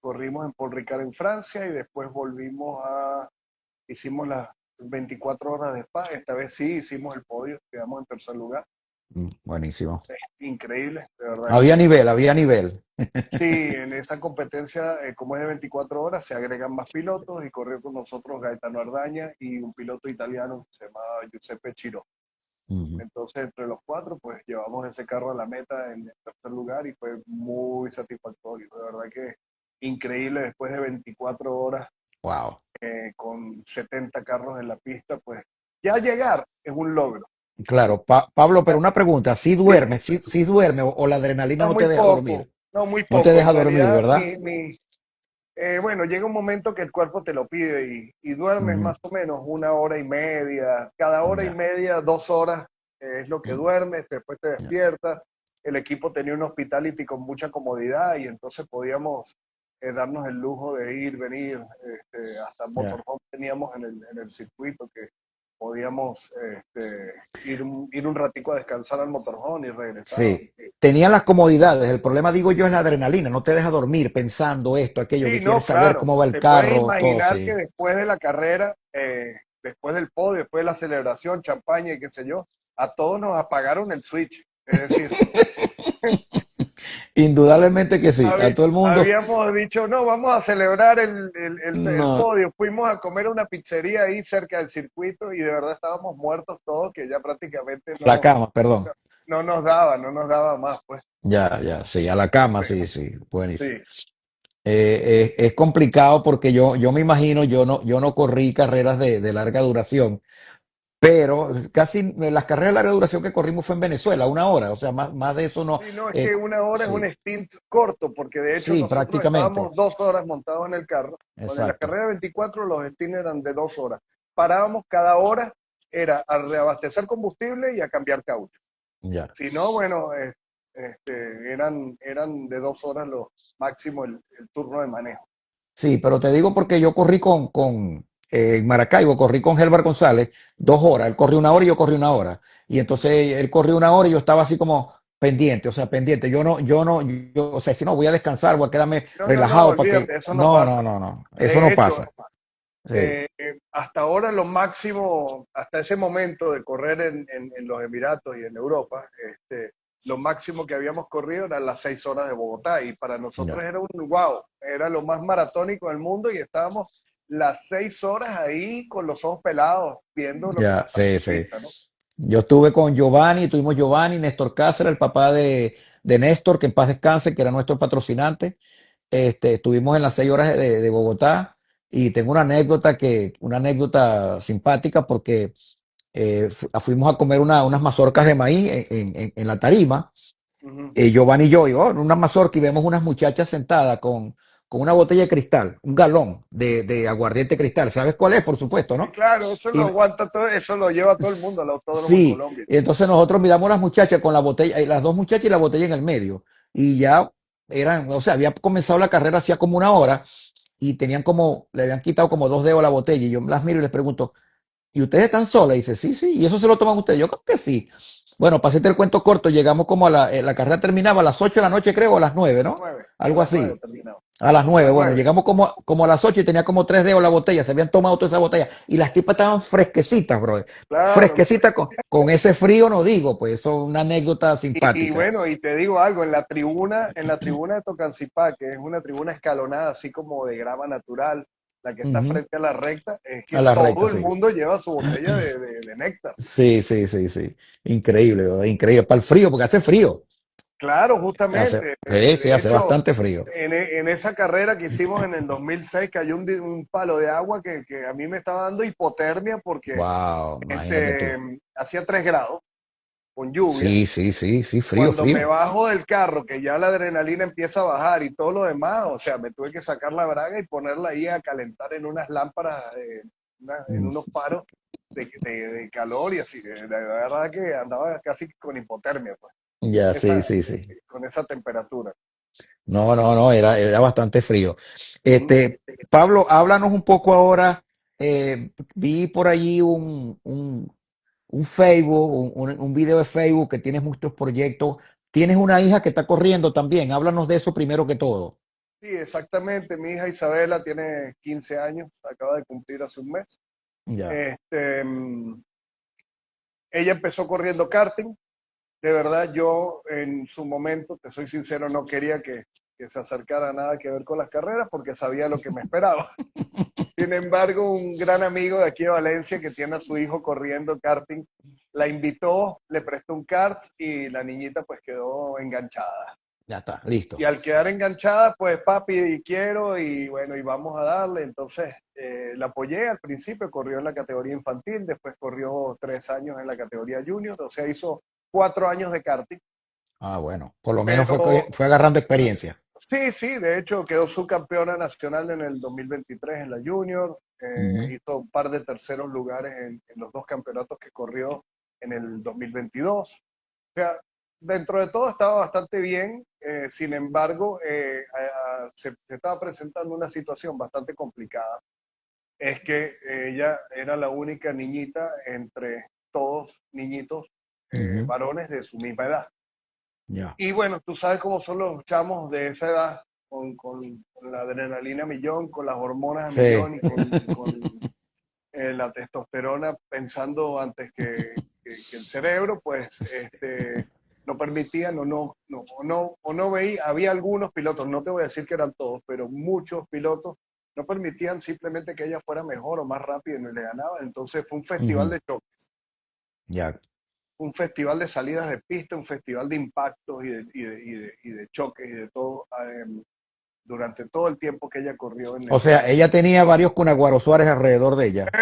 corrimos en Paul Ricard en Francia y después hicimos las 24 horas de Spa. Esta vez sí hicimos el podio, quedamos en tercer lugar. Buenísimo. Increíble, de verdad Había que nivel, había nivel. sí, en esa competencia, como es de 24 horas, se agregan más pilotos y corrió con nosotros Gaetano Ardaña y un piloto italiano que se llamaba Giuseppe Chiro. Ujú. Entonces, entre los cuatro, pues llevamos ese carro a la meta en el tercer lugar y fue muy satisfactorio. De verdad que increíble después de 24 horas Wow. con 70 carros en la pista, pues ya llegar es un logro. Claro, Pablo, pero Ya, una pregunta, ¿si dime, duermes, si duerme o la adrenalina no no te muy deja poco, dormir? no muy No te poco. En deja dormir, realidad, ¿verdad? bueno, llega un momento que el cuerpo te lo pide y duermes Ujú. más o menos 1 hora y media, cada hora y Ya, media, 2 horas es lo que mm, duermes, después te ya, despiertas el equipo tenía un hospitality con mucha comodidad y entonces podíamos darnos el lujo de ir, venir, hasta Ya. motorhome teníamos en el circuito que podíamos ir un ratico a descansar al motorhome y regresábamos. Sí. Tenían las comodidades. El problema, digo yo, es la adrenalina. No te deja dormir pensando esto, aquello, que Sí, quieres no, saber claro. cómo va el Te puedes carro, todo, imaginar que sí. después de la carrera, después del podio, después de la celebración, champaña y qué sé yo, a todos nos apagaron el switch. Es decir, Indudablemente que sí. A todo el mundo. habíamos dicho, no, vamos a celebrar el No. podio. Fuimos a comer a una pizzería ahí cerca del circuito y de verdad estábamos muertos todos, que ya prácticamente La cama, perdón. no nos daba más, pues. Ya, ya, sí, a la cama, sí, sí, buenísimo. Sí. Es complicado porque yo me imagino, yo no corrí carreras de larga duración, pero casi las carreras de larga duración que corrimos fue en Venezuela, 1 hora, o sea, más de eso no. Sí, no, es que 1 hora es un Sí, stint corto, porque de hecho sí, nosotros prácticamente. estábamos 2 horas montados en el carro. Bueno, en la Exacto. carrera de 24 los stints eran de 2 horas. Parábamos cada hora, era a reabastecer combustible y a cambiar caucho. Ya. Si no, bueno, eran de 2 horas lo máximo el turno de manejo. Sí, pero te digo porque yo corrí en Maracaibo, corrí con Helvar González 2 horas. Él corrió 1 hora y yo corrí 1 hora. Y entonces él corrió 1 hora y yo estaba así como pendiente, o sea, pendiente. O sea, si no voy a descansar, voy a quedarme No, no, no, relajado para que. olvídate, eso no No, no, pasa. no, no. Eso De no hecho, pasa. Sí, hasta ahora lo máximo, hasta ese momento de correr en los Emiratos y en Europa, lo máximo que habíamos corrido eran las 6 horas de Bogotá y para nosotros ya, era un wow, era lo más maratónico del mundo y estábamos las 6 horas ahí con los ojos pelados viendo lo que ya, pasaba sí, en sí. pista, ¿no? Yo estuve con Giovanni, tuvimos Giovanni, Néstor Cáceres, el papá de Néstor, que en paz descanse, que era nuestro patrocinante. Estuvimos en las 6 horas de Bogotá y tengo una anécdota simpática porque fuimos a comer unas mazorcas de maíz en la tarima. Ujú. Giovanni y yo, en una mazorca y vemos unas muchachas sentadas con una botella de cristal, un galón de aguardiente cristal. ¿Sabes cuál es? Por supuesto, Sí, ¿no? claro, eso lo Y aguanta todo, eso lo lleva todo el mundo al Autódromo en sí, Colombia. entonces nosotros miramos a las muchachas con la botella, las dos muchachas y la botella en el medio. Y ya o sea, había comenzado la carrera hacía como 1 hora y le habían quitado como 2 dedos a la botella. Y yo las miro y les pregunto, ¿y ustedes están solas? Y dice, sí, sí, y eso se lo toman ustedes. Yo creo que sí. Bueno, para hacerte el cuento corto, llegamos como la carrera terminaba a las 8 de la noche, creo, o a las 9, ¿no? A Algo las 9 así. terminamos. A las A 9, las bueno, 9. llegamos como a las 8 y tenía como 3 dedos la botella, se habían tomado toda esa botella y las tipas estaban fresquecitas, brother. Claro. Fresquecitas con ese frío, no digo, pues eso es una anécdota Y simpática. bueno, y te digo algo, en la tribuna de Tocancipá, que es una tribuna escalonada, así como de grama natural, la que está Ujú. frente a la recta, es que A la todo recta, el sí. mundo lleva su botella de néctar. Sí, sí, sí, sí. Increíble, ¿verdad? Increíble. Para el frío, porque hace frío. Claro, justamente. Sí, sí, De hace hecho, bastante frío. en esa carrera que hicimos en el 2006 cayó un palo de agua que a mí me estaba dando hipotermia porque Wow, imagínate tú. hacía 3 grados con lluvia. Sí, sí, sí, sí, frío, Cuando me frío. bajo del carro, que ya la adrenalina empieza a bajar y todo lo demás, o sea, me tuve que sacar la braga y ponerla ahí a calentar en unas lámparas, en Mm. unos paros de calor y así. La verdad que andaba casi con hipotermia, pues, Ya, sí, esa, sí, sí. con esa temperatura. No, no, no, era bastante frío. Ujú. Pablo, háblanos un poco ahora. Vi por allí un Facebook, un video de Facebook que tienes muchos proyectos. Tienes una hija que está corriendo también. Háblanos de eso primero que todo. Sí, exactamente. Mi hija Isabela tiene 15 años, acaba de cumplir hace un mes. Ya. Ella empezó corriendo karting. De verdad, yo en su momento, te soy sincero, no quería que se acercara a nada que ver con las carreras porque sabía lo que me esperaba. Sin embargo, un gran amigo de aquí de Valencia que tiene a su hijo corriendo karting, la invitó, le prestó un kart y la niñita pues quedó enganchada. Ya está, Y listo. al quedar enganchada, pues papi, quiero y bueno, y vamos a darle. Entonces, la apoyé al principio, corrió en la categoría infantil, después corrió 3 años en la categoría junior, o sea, hizo 4 años de karting. Ah, bueno. Por lo menos Pero fue agarrando experiencia. sí, sí, de hecho quedó subcampeona nacional en el 2023 en la junior, Ujú. hizo un par de terceros lugares en los dos campeonatos que corrió en el 2022. O sea, dentro de todo estaba bastante bien, sin embargo, se estaba presentando una situación bastante complicada. Es que ella era la única niñita entre todos niñitos Ujú. varones de su misma edad. Ya. Y bueno, tú sabes cómo son los chamos de esa edad, con la adrenalina a millón, con las hormonas a Sí. millón y con la testosterona pensando antes que el cerebro, pues no permitían o no veía, había algunos pilotos, no te voy a decir que eran todos, pero muchos pilotos no permitían simplemente que ella fuera mejor o más rápida y no le ganaba. Entonces fue un festival Ujú. de choques, Ya. un festival de salidas de pista, un festival de impactos y de choques y de todo durante todo el tiempo que ella corrió en O el sea, karting. ella tenía varios Cunaguaro Suárez alrededor de ella.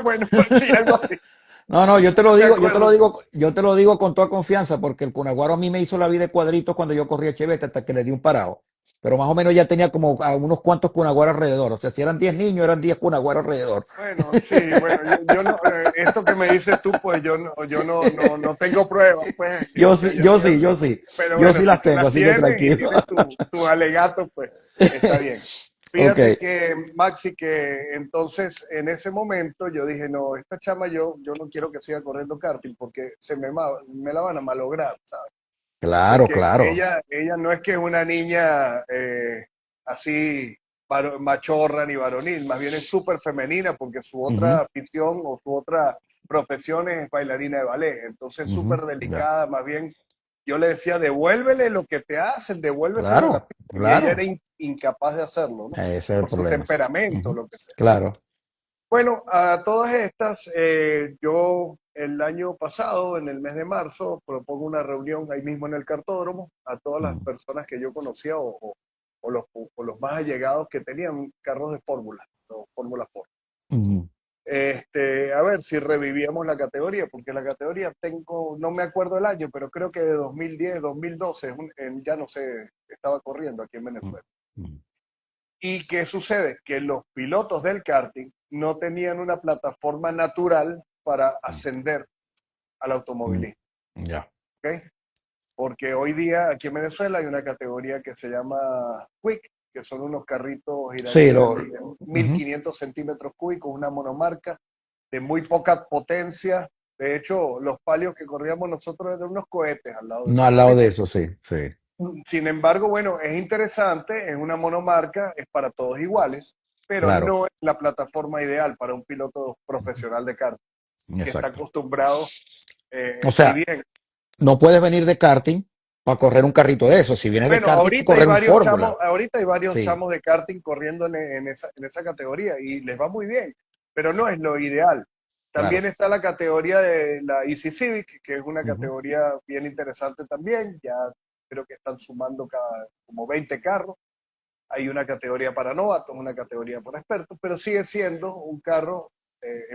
Bueno, sí, algo así. No, no, yo te lo Me digo, yo te lo acuerdo. digo, yo te lo digo con toda confianza, porque el Cunaguaro a mí me hizo la vida de cuadritos cuando yo corría Chevette hasta que le di un parado. Pero más o menos ya tenía como a unos cuantos Cunaguaro alrededor. O sea, si eran 10 niños, eran 10 Cunaguaro alrededor. Bueno, sí, bueno, yo no, esto que me dices tú, pues no tengo pruebas, pues, Yo sí, yo sí, yo sí. pero Yo bueno, sí si las tú tengo, las así que tienes y tranquilo. tienes tu alegato, pues está bien. Ok, Fíjate que, Maxi, que entonces en ese momento yo dije, no, esta chama yo no quiero que siga corriendo karting porque me la van a malograr, ¿sabes? claro, Porque claro. ella no es que es una niña así machorra ni varonil, más bien es súper femenina porque su Ujú, otra afición o su otra profesión es bailarina de ballet, entonces ujú, súper ya. delicada, más bien yo le decía, devuélvele lo que te hacen, devuélveselo a la Claro, pista, y ella era claro. incapaz de hacerlo, ¿no? Ese es el Por su problema. temperamento, Ujú, lo que sea. claro. Bueno, a todas estas, yo el año pasado, en el mes de marzo, propongo una reunión ahí mismo en el cartódromo a todas las Ujú, personas que yo conocía o los más allegados que tenían carros de fórmula, o Fórmula Ford. ujú, A ver si revivíamos la categoría, porque la categoría tengo, no me acuerdo el año, pero creo que de 2010, 2012, ya no sé, estaba corriendo aquí en ujú, Venezuela. ujú, ¿Y qué sucede? Que los pilotos del karting no tenían una plataforma natural para ascender al ujú, automovilismo, ya. ¿ok? Porque hoy día aquí en Venezuela hay una categoría que se llama Quick, que son unos carritos Sí, Irachel de ujú. 1500 centímetros cúbicos, una monomarca de muy poca potencia. De hecho, los palios que corríamos nosotros eran unos cohetes al lado de No, esos al lado de carritos. eso, sí, sí. Sin embargo, bueno, es interesante, es una monomarca, es para todos iguales, pero Claro. no es la plataforma ideal para un piloto profesional de kart que está Exacto. acostumbrado, O si sea, bien, no puedes venir de karting para correr un carrito de eso. Si vienes de bueno, karting, hay que correr un fórmula. ahorita hay varios Sí, chamos de karting corriendo en esa categoría y les va muy bien, pero no es lo ideal. También claro. está la categoría de la Easy Civic, que es una Ujú, categoría bien interesante también, ya creo que están sumando como 20 carros. Hay una categoría para novatos, una categoría para expertos, pero sigue siendo un carro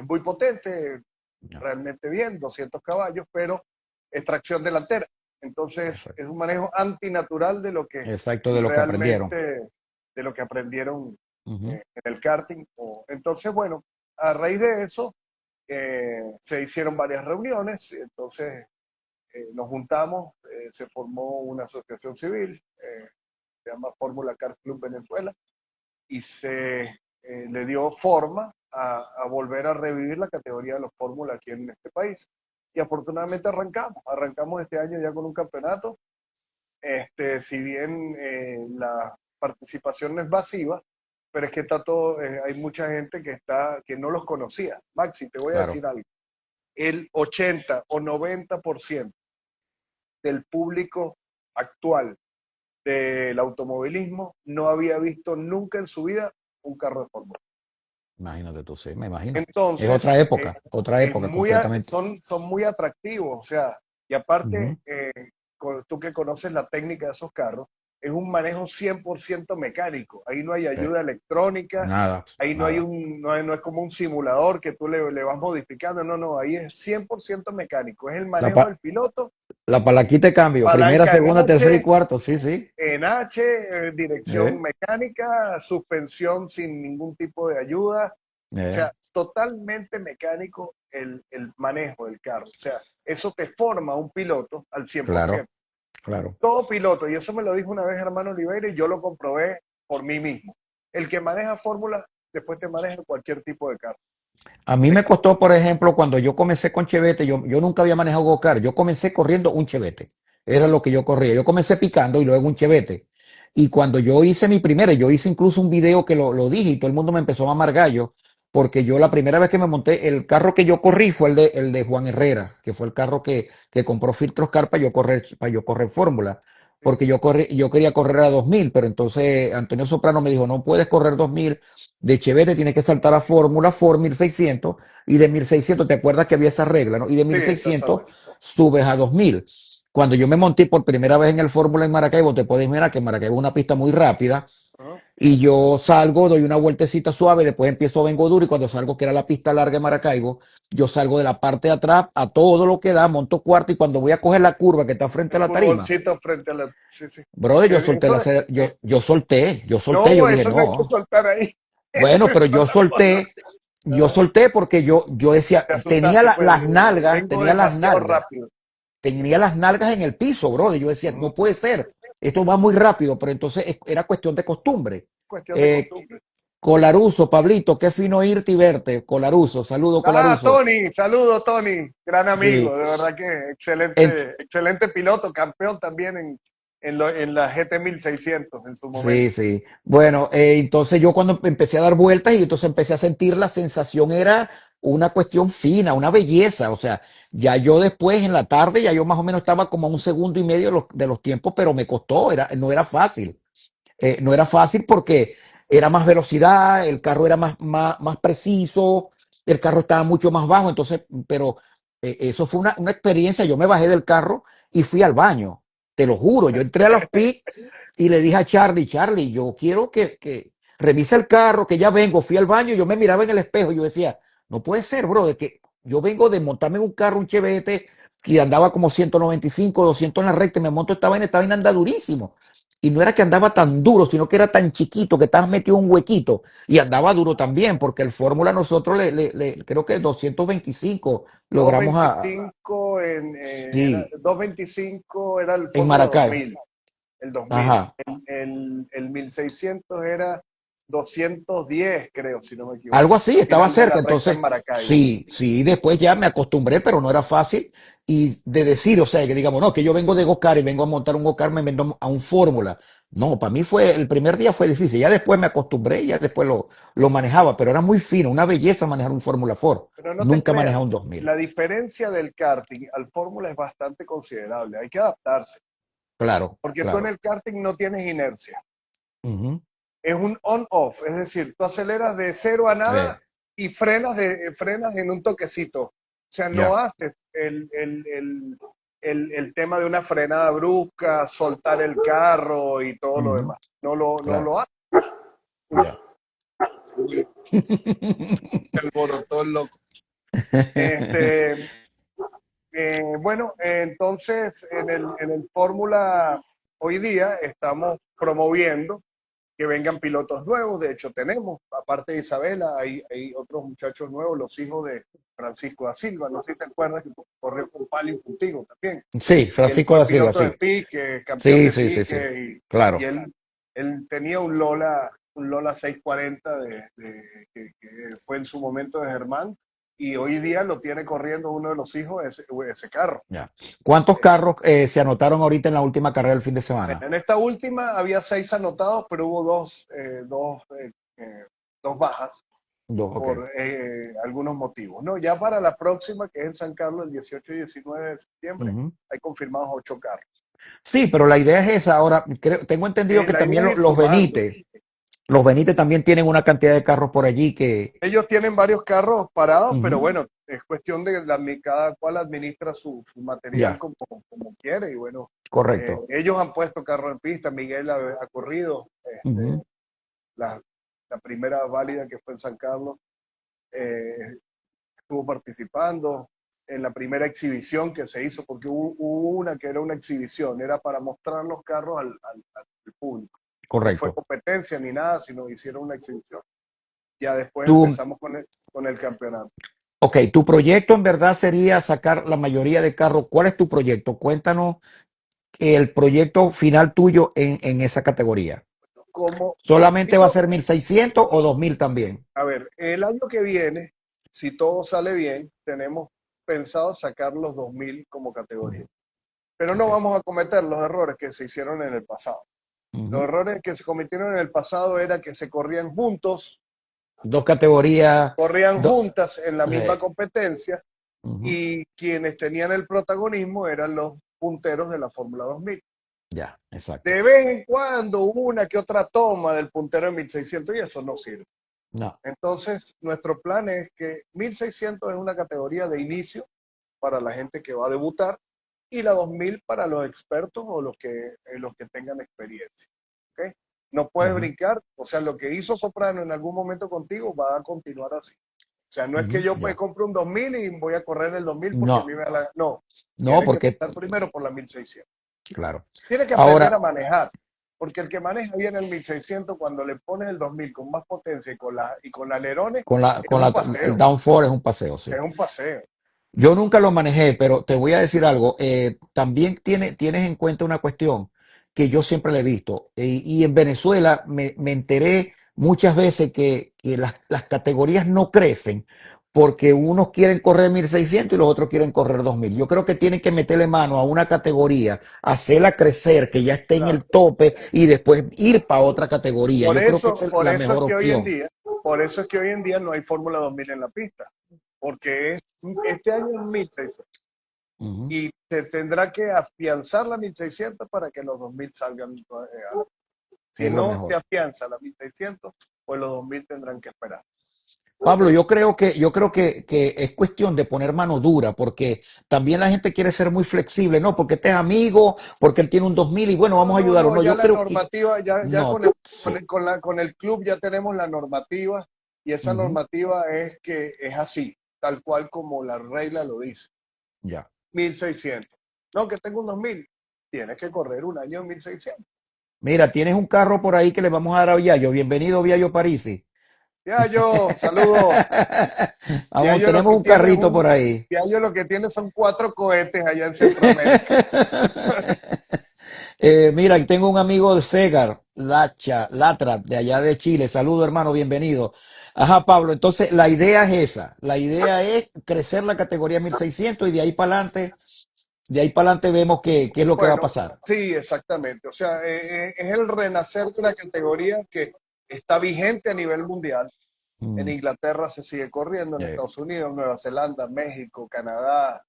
muy potente, ya, realmente bien, 200 caballos, pero extracción delantera. Entonces exacto. es un manejo antinatural de lo que Exacto de lo que aprendieron. realmente, de lo que aprendieron Ujú, en el karting. Entonces, bueno, a raíz de eso se hicieron varias reuniones, entonces nos juntamos, se formó una asociación civil, se llama Fórmula Car Club Venezuela, y le dio forma a volver a revivir la categoría de los Fórmula aquí en este país. Y afortunadamente arrancamos este año ya con un campeonato. Si bien la participación no es masiva, pero es que está todo, hay mucha gente que no los conocía. Maxi, te voy a claro. decir algo. El 80 o 90% del público actual del automovilismo no había visto nunca en su vida un carro de Fórmula. Imagínate tú, sí, me imagino. Es Entonces, otra época completamente. son muy atractivos, o sea, y aparte, Ujú, tú que conoces la técnica de esos carros, es un manejo 100% mecánico, ahí no hay sí, ayuda electrónica, nada, ahí nada. no es como un simulador que tú le vas modificando, no, ahí es 100% mecánico, es el La, manejo pa- del piloto, la palanquita de cambio, primera, palanca en segunda, tercera y H, cuarto, sí, sí. dirección mecánica, suspensión sin ningún tipo de ayuda, O Eh, sea, totalmente mecánico el manejo del carro. O sea, eso te forma un piloto al 100%. claro, claro. Todo piloto, y eso me lo dijo una vez hermano Oliveira y yo lo comprobé por mí mismo. El que maneja fórmula, después te maneja cualquier tipo de carro. A mí me costó, por ejemplo, cuando yo comencé con Chevette, yo nunca había manejado go-kart, yo comencé corriendo un Chevette, era lo que yo corría, yo comencé picando y luego un Chevette. Y cuando yo hice mi primera, yo hice incluso un video que lo dije y todo el mundo me empezó a mamar gallo, porque yo la primera vez que me monté, el carro que yo corrí fue el de Juan Herrera, que fue el carro que compró Filtros Car para yo correr Fórmula, porque yo quería correr a 2000, pero entonces Antonio Soprano me dijo, no puedes correr 2000 de Chevette, tienes que saltar a Fórmula, Ford 1600, y de 1600, ¿te acuerdas que había esa regla, no? Y de Sí, 1600 exactamente. subes a 2000. Cuando yo me monté por primera vez en el Fórmula en Maracaibo, te puedes mirar que Maracaibo es una pista muy rápida, Ajá. y yo salgo, doy una vueltecita suave, después empiezo vengo duro, y cuando salgo, que era la pista larga de Maracaibo, yo salgo de la parte de atrás a todo lo que da, monto cuarto, y cuando voy a coger la curva que está frente a El la tarima, curvolcito frente a la... Sí, sí. brother, yo solté Eso, yo no, dije, eso no hay que no. soltar ahí. Bueno, pero yo Ajá. solté porque yo decía, Te asustaste, pues las dijiste, nalgas, vengo demasiado rápido. tenía las nalgas en el piso, bro. Y yo decía, Ujú. no puede ser, esto va muy rápido, pero entonces era cuestión de costumbre. Cuestión de Eh, costumbre. Colaruso, Pablito, qué fino irte y verte. Colaruso, saludo, Ah, Colaruso. Tony, saludos Tony, gran amigo, Sí. de verdad que En- excelente, excelente piloto, campeón también en la GT 1600 en su sí, momento. sí. Bueno, entonces yo cuando empecé a dar vueltas y entonces empecé a sentir la sensación era una cuestión fina, una belleza. O sea, ya yo después en la tarde, ya yo más o menos estaba como a un segundo y medio de los tiempos, pero me costó, no era fácil. No era fácil porque era más velocidad, el carro era más preciso, el carro estaba mucho más bajo, entonces, pero eso fue una experiencia. Yo me bajé del carro y fui al baño, te lo juro. Yo entré a los pits y le dije a Charlie, yo quiero que revise el carro, que ya vengo. Fui al baño y yo me miraba en el espejo y yo decía, no puede ser, bro, de que yo vengo de montarme en un carro, un Chevette, que andaba como 195, 200 en la recta, y me monto esta vaina anda durísimo. Y no era que andaba tan duro, sino que era tan chiquito que estabas metido en un huequito. Y andaba duro también, porque el Fórmula nosotros creo que 225 logramos sí, 225 era el en Fórmula Maracay. 2000, el 2000. Ajá. El 1600 era 210, creo, si no me Algo equivoco. así, Era estaba en la cerca. recta Entonces, en Maracaibo. sí, sí, después ya me acostumbré, pero no era fácil. Y de decir, o sea, que digamos, no, que yo vengo de Go-Kart y vengo a montar un Go-Kart, me vendo a un Fórmula. No, para mí el primer día fue difícil. Ya después me acostumbré, ya después lo manejaba, pero era muy fino, una belleza manejar un Fórmula Ford. Pero no te Nunca creas, manejaba un 2000. la diferencia del karting al Fórmula es bastante considerable. Hay que adaptarse, Claro, porque tú en claro. el karting no tienes inercia. Ujú. Es un on-off, es decir, tú aceleras de cero a nada Eh, y frenas en un toquecito. O sea, no ya. haces el tema de una frenada brusca, soltar el carro y todo lo Ujú. demás. No Claro, lo haces. ya. Se alborotó el loco. Este, bueno, entonces en el Fórmula hoy día estamos promoviendo que vengan pilotos nuevos. De hecho, tenemos, aparte de Isabela, hay otros muchachos nuevos, los hijos de Francisco da Silva. No sé si te acuerdas que corrió con Palio contigo también. Sí, Y él Francisco fue da Silva, piloto de sí. pique, campeón Sí, de sí, sí, sí. pique, y Claro. él tenía un Lola 640 que fue en su momento de Germán, y hoy día lo tiene corriendo uno de los hijos de ese carro. Ya. ¿Cuántos carros se anotaron ahorita en la última carrera del fin de semana? En esta última había 6 anotados, pero hubo dos bajas Dos, ok. por algunos motivos. No, ya para la próxima, que es en San Carlos, el 18 y 19 de septiembre, Ujú. hay confirmados 8 carros. Sí, pero la idea es esa. Ahora, tengo entendido que La también idea es ir sumando. Los Benítez también tienen una cantidad de carros por allí que, Ellos tienen varios carros parados, pero ujú, bueno, es cuestión de cada cual administra su material ya, como quiere. Y bueno, correcto. ellos han puesto carro en pista, Miguel ha corrido Ujú, la, la primera válida que fue en San Carlos, eh, estuvo participando en la primera exhibición que se hizo, porque hubo una que era una exhibición, era para mostrar los carros al público. No fue correcto. competencia ni nada, sino hicieron una exhibición. Ya después Tu, empezamos con el campeonato. ok, tu proyecto en verdad sería sacar la mayoría de carros. ¿Cuál es tu proyecto? Cuéntanos el proyecto final tuyo en esa categoría. Como ¿Solamente va a digo, ser 1600 o 2000 también? a ver, el año que viene, si todo sale bien, tenemos pensado sacar los 2000 como categoría. Ujú, Pero no ok. vamos a cometer los errores que se hicieron en el pasado. Los Ujú. errores que se cometieron en el pasado era que se corrían juntos, Dos categorías. corrían do- juntas en la misma eh, competencia ujú, y quienes tenían el protagonismo eran los punteros de la Fórmula 2000. ya, exacto. De vez en cuando hubo una que otra toma del puntero en 1600 y eso no sirve. No. Entonces, nuestro plan es que 1600 es una categoría de inicio para la gente que va a debutar y la 2000 para los expertos o los que tengan experiencia. ¿Okay? No puedes Ujú, brincar, o sea, lo que hizo Soprano en algún momento contigo va a continuar así. O sea, no es que ujú, yo me ya. compre un 2000 y voy a correr el 2000 porque a mí No, me da la... No, no, tienes que porque, pasar primero por la 1600. claro. Tienes que aprender a Ahora, manejar, porque el que maneja bien el 1600 cuando le pones el 2000 con más potencia y con alerones, es un el paseo, downforce es un paseo, sí. es un paseo. Yo nunca lo manejé, pero te voy a decir algo. También tienes en cuenta una cuestión que yo siempre le he visto. Y en Venezuela me enteré muchas veces que las categorías no crecen porque unos quieren correr 1600 y los otros quieren correr 2000. Yo creo que tienen que meterle mano a una categoría, hacerla crecer, que ya esté en Claro. el tope y después ir para otra categoría. Yo creo que esa es Por la eso es mejor que hoy en opción. día, por eso es que hoy en día no hay Fórmula 2000 en la pista, porque este año es 1600 Ujú. y se tendrá que afianzar la 1600 para que los 2000 salgan. Si Es lo no se mejor. afianza la 1600, pues los 2000 tendrán que esperar. Pablo, yo creo que es cuestión de poner mano dura, porque también la gente quiere ser muy flexible, ¿no? Porque este es amigo, porque él tiene un 2000 y bueno, No, vamos a no, ayudarlo. no, No, ya yo la creo que normativa, ya no, sí. con el club ya tenemos la normativa y esa Ujú, normativa es que es así, tal cual como la regla lo dice. ya. 1600. No, que tengo un 2000. Tienes que correr un año en 1600. Mira, tienes un carro por ahí que le vamos a dar a Viallo. Bienvenido, Viallo Parisi. Ya yo, saludos. Ya Vamos, yo lo tenemos que un tiene es carrito por ahí. ya yo lo que tiene son 4 cohetes allá en Centroamérica. Mira, aquí tengo un amigo de Segar, Latra, de allá de Chile. Saludo, hermano, bienvenido. Ajá, Pablo, entonces la idea es esa. La idea es crecer la categoría 1600 y de ahí para adelante vemos qué es lo que va a Bueno, pasar. sí, exactamente. O sea, es el renacer de una categoría que está vigente a nivel mundial. En Mm, Inglaterra se sigue corriendo, en eh, Estados Unidos, Nueva Zelanda, México, Canadá,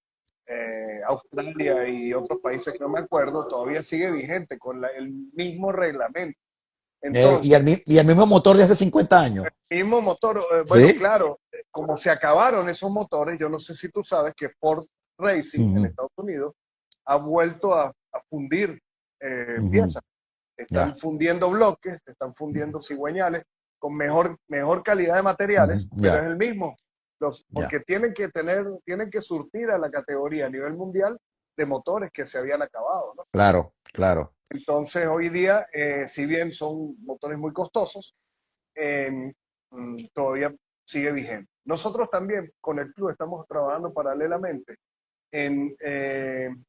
Australia y otros países que no me acuerdo, todavía sigue vigente con el mismo reglamento. Entonces, y el mismo motor de hace 50 años. mismo motor, bueno, ¿Sí? claro, como se acabaron esos motores, yo no sé si tú sabes que Ford Racing en Ujú, Estados Unidos ha vuelto a fundir ujú, piezas. Están ya. fundiendo bloques, están fundiendo cigüeñales con mejor calidad de Ujú, materiales, pero es ya, el mismo. ya. Porque tienen que surtir a la categoría a nivel mundial de motores que se habían acabado, ¿no? Claro, claro. Entonces, hoy día, si bien son motores muy costosos, eh, todavía sigue vigente. Nosotros también con el club estamos trabajando paralelamente en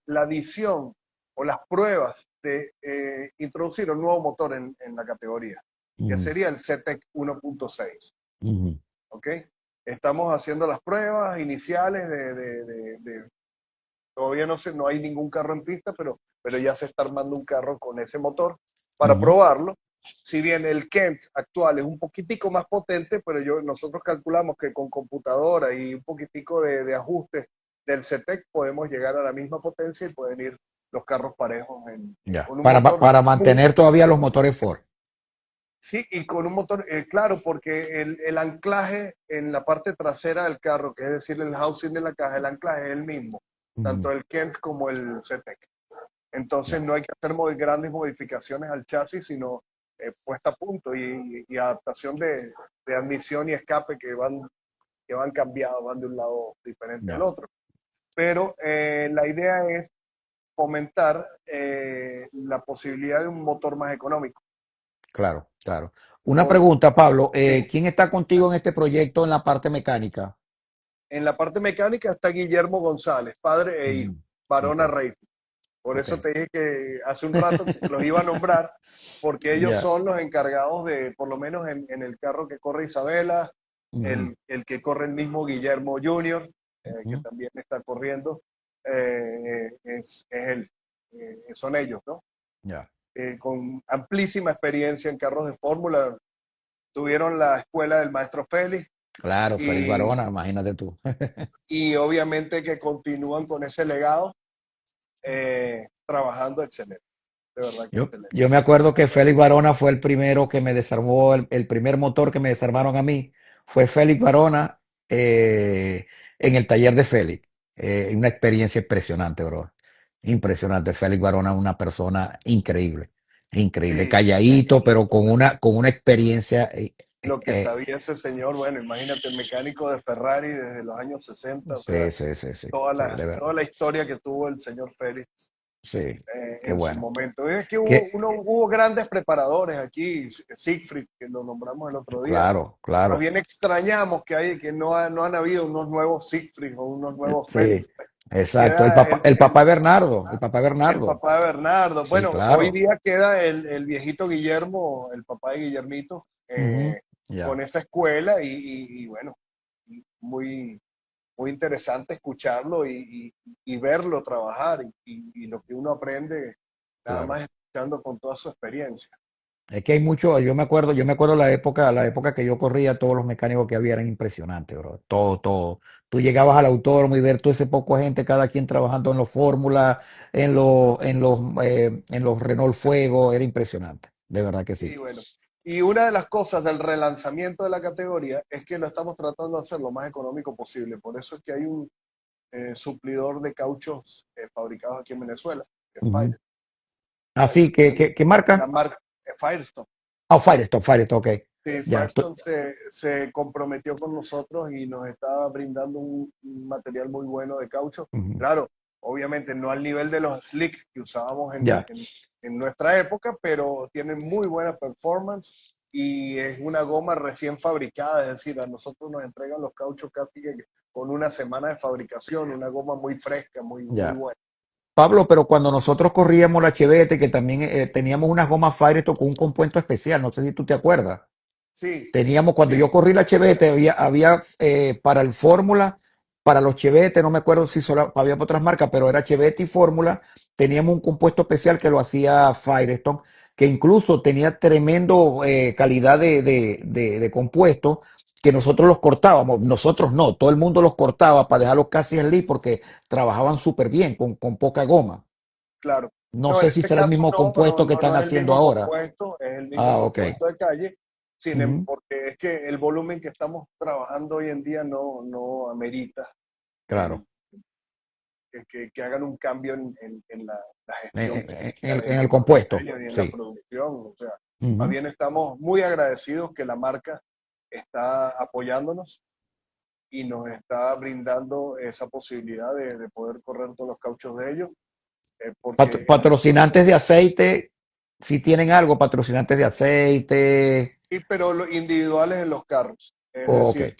la adición o las pruebas de introducir un nuevo motor en la categoría, que Ujú, sería el CTEC 1.6. ujú, ¿Ok? Estamos haciendo las pruebas iniciales todavía no hay ningún carro en pista, pero ya se está armando un carro con ese motor para ujú, probarlo. Si bien el Kent actual es un poquitico más potente, pero nosotros calculamos que con computadora y un poquitico de ajuste del CTEC podemos llegar a la misma potencia y pueden ir los carros parejos ya. con un Para, motor para muy, mantener todavía los motores Ford. sí, y con un motor, claro, porque el anclaje en la parte trasera del carro, que es decir, el housing de la caja, el anclaje es el mismo, Ujú, tanto el Kent como el CTEC. Entonces ya, no hay que hacer grandes modificaciones al chasis, sino puesta a punto y adaptación de admisión y escape que van cambiados, van de un lado diferente al ya. otro. Pero la idea es fomentar la posibilidad de un motor más económico. claro, claro. Una Con, pregunta, Pablo. sí, ¿Quién está contigo en este proyecto en la parte mecánica? en la parte mecánica está Guillermo González, padre e hijo, Ujú. Ok, Varona Racing. Por ok. eso te dije que hace un rato que te los iba a nombrar, porque ellos Ya. son los encargados de, por lo menos en el carro que corre Isabela, Ujú, el que corre el mismo Guillermo Junior, que ujú. también está corriendo, es él, son ellos, ¿no? Ya. Con amplísima experiencia en carros de fórmula, tuvieron la escuela del maestro Félix Claro, Félix y, Varona, imagínate tú. y obviamente que continúan con ese legado, trabajando excelente, de verdad que excelente. Yo me acuerdo que Félix Varona fue el primero que me desarmó, el primer motor que me desarmaron a mí fue Félix Varona en el taller de Félix. Una experiencia impresionante, bro. Impresionante. Félix Varona, una persona increíble, increíble, Sí, calladito, pero con una experiencia. lo que sabía ese señor, bueno, imagínate, mecánico de Ferrari desde los años 60, o sea, Sí, sí, sí, sí, sí, de toda verdad. la historia que tuvo el señor Félix Sí, qué en su bueno. momento. Es que Que, hubo grandes preparadores aquí, Siegfried, que lo nombramos el otro día. claro, Más claro. bien extrañamos que no han habido unos nuevos Siegfried o unos nuevos Sí, Félix. exacto. Queda El papá de Bernardo, el papá de el Bernardo. papá de Bernardo. Sí, Bueno, hoy claro. día queda el viejito Guillermo, el papá de Guillermito, Ujú. Ya, con esa escuela y bueno, muy, muy interesante escucharlo y verlo trabajar y lo que uno aprende nada claro. más escuchando con toda su experiencia. Es que hay mucho, yo me acuerdo la época que yo corría, todos los mecánicos que había eran impresionantes, bro. Todo, todo. Tú llegabas al autódromo y ver todo ese poco de gente, cada quien trabajando en los Fórmula, en los Renault Fuego, era impresionante. De verdad que sí. Y bueno, y una de las cosas del relanzamiento de la categoría es que lo estamos tratando de hacer lo más económico posible. Por eso es que hay un suplidor de cauchos fabricados aquí en Venezuela, que es Ujú. Así Firestone. ¿qué La marca? marca Firestone. Oh, Firestone, Firestone, ok. Sí, Ya, Firestone se comprometió con nosotros y nos está brindando un material muy bueno de caucho. ujú. Claro, obviamente no al nivel de los slick que usábamos Ya, en nuestra época, pero tiene muy buena performance y es una goma recién fabricada, es decir, a nosotros nos entregan los cauchos casi que con una semana de fabricación, una goma muy fresca, muy ya. buena. Pablo, pero cuando nosotros corríamos la Chevette, que también teníamos unas gomas Firestone con un compuesto especial, no sé si tú te acuerdas. Sí, Teníamos, cuando yo sí, corrí la Chevette, había para el Fórmula, para los Chevette, no me acuerdo si solo había para otras marcas, pero era Chevette y Fórmula, teníamos un compuesto especial que lo hacía Firestone, que incluso tenía tremendo calidad de compuesto, que nosotros los cortábamos, nosotros no, todo el mundo los cortaba para dejarlos casi en lit porque trabajaban súper bien, con poca goma. claro. No No, en sé si este será el caso mismo compuesto que no están es el haciendo mismo ahora. compuesto, es el mismo Ah, ok. compuesto de calle, Ujú. porque es que el volumen que estamos trabajando hoy en día no amerita el, Claro. que hagan un cambio en la gestión técnica En el de los compuesto, diseños y en la sí. producción. O sea, más Ujú. bien estamos muy agradecidos que la marca está apoyándonos y nos está brindando esa posibilidad de poder correr todos los cauchos de ellos, porque Patrocinantes de aceite, si tienen algo, patrocinantes de aceite. pero los individuales en los carros. Es Ok. decir,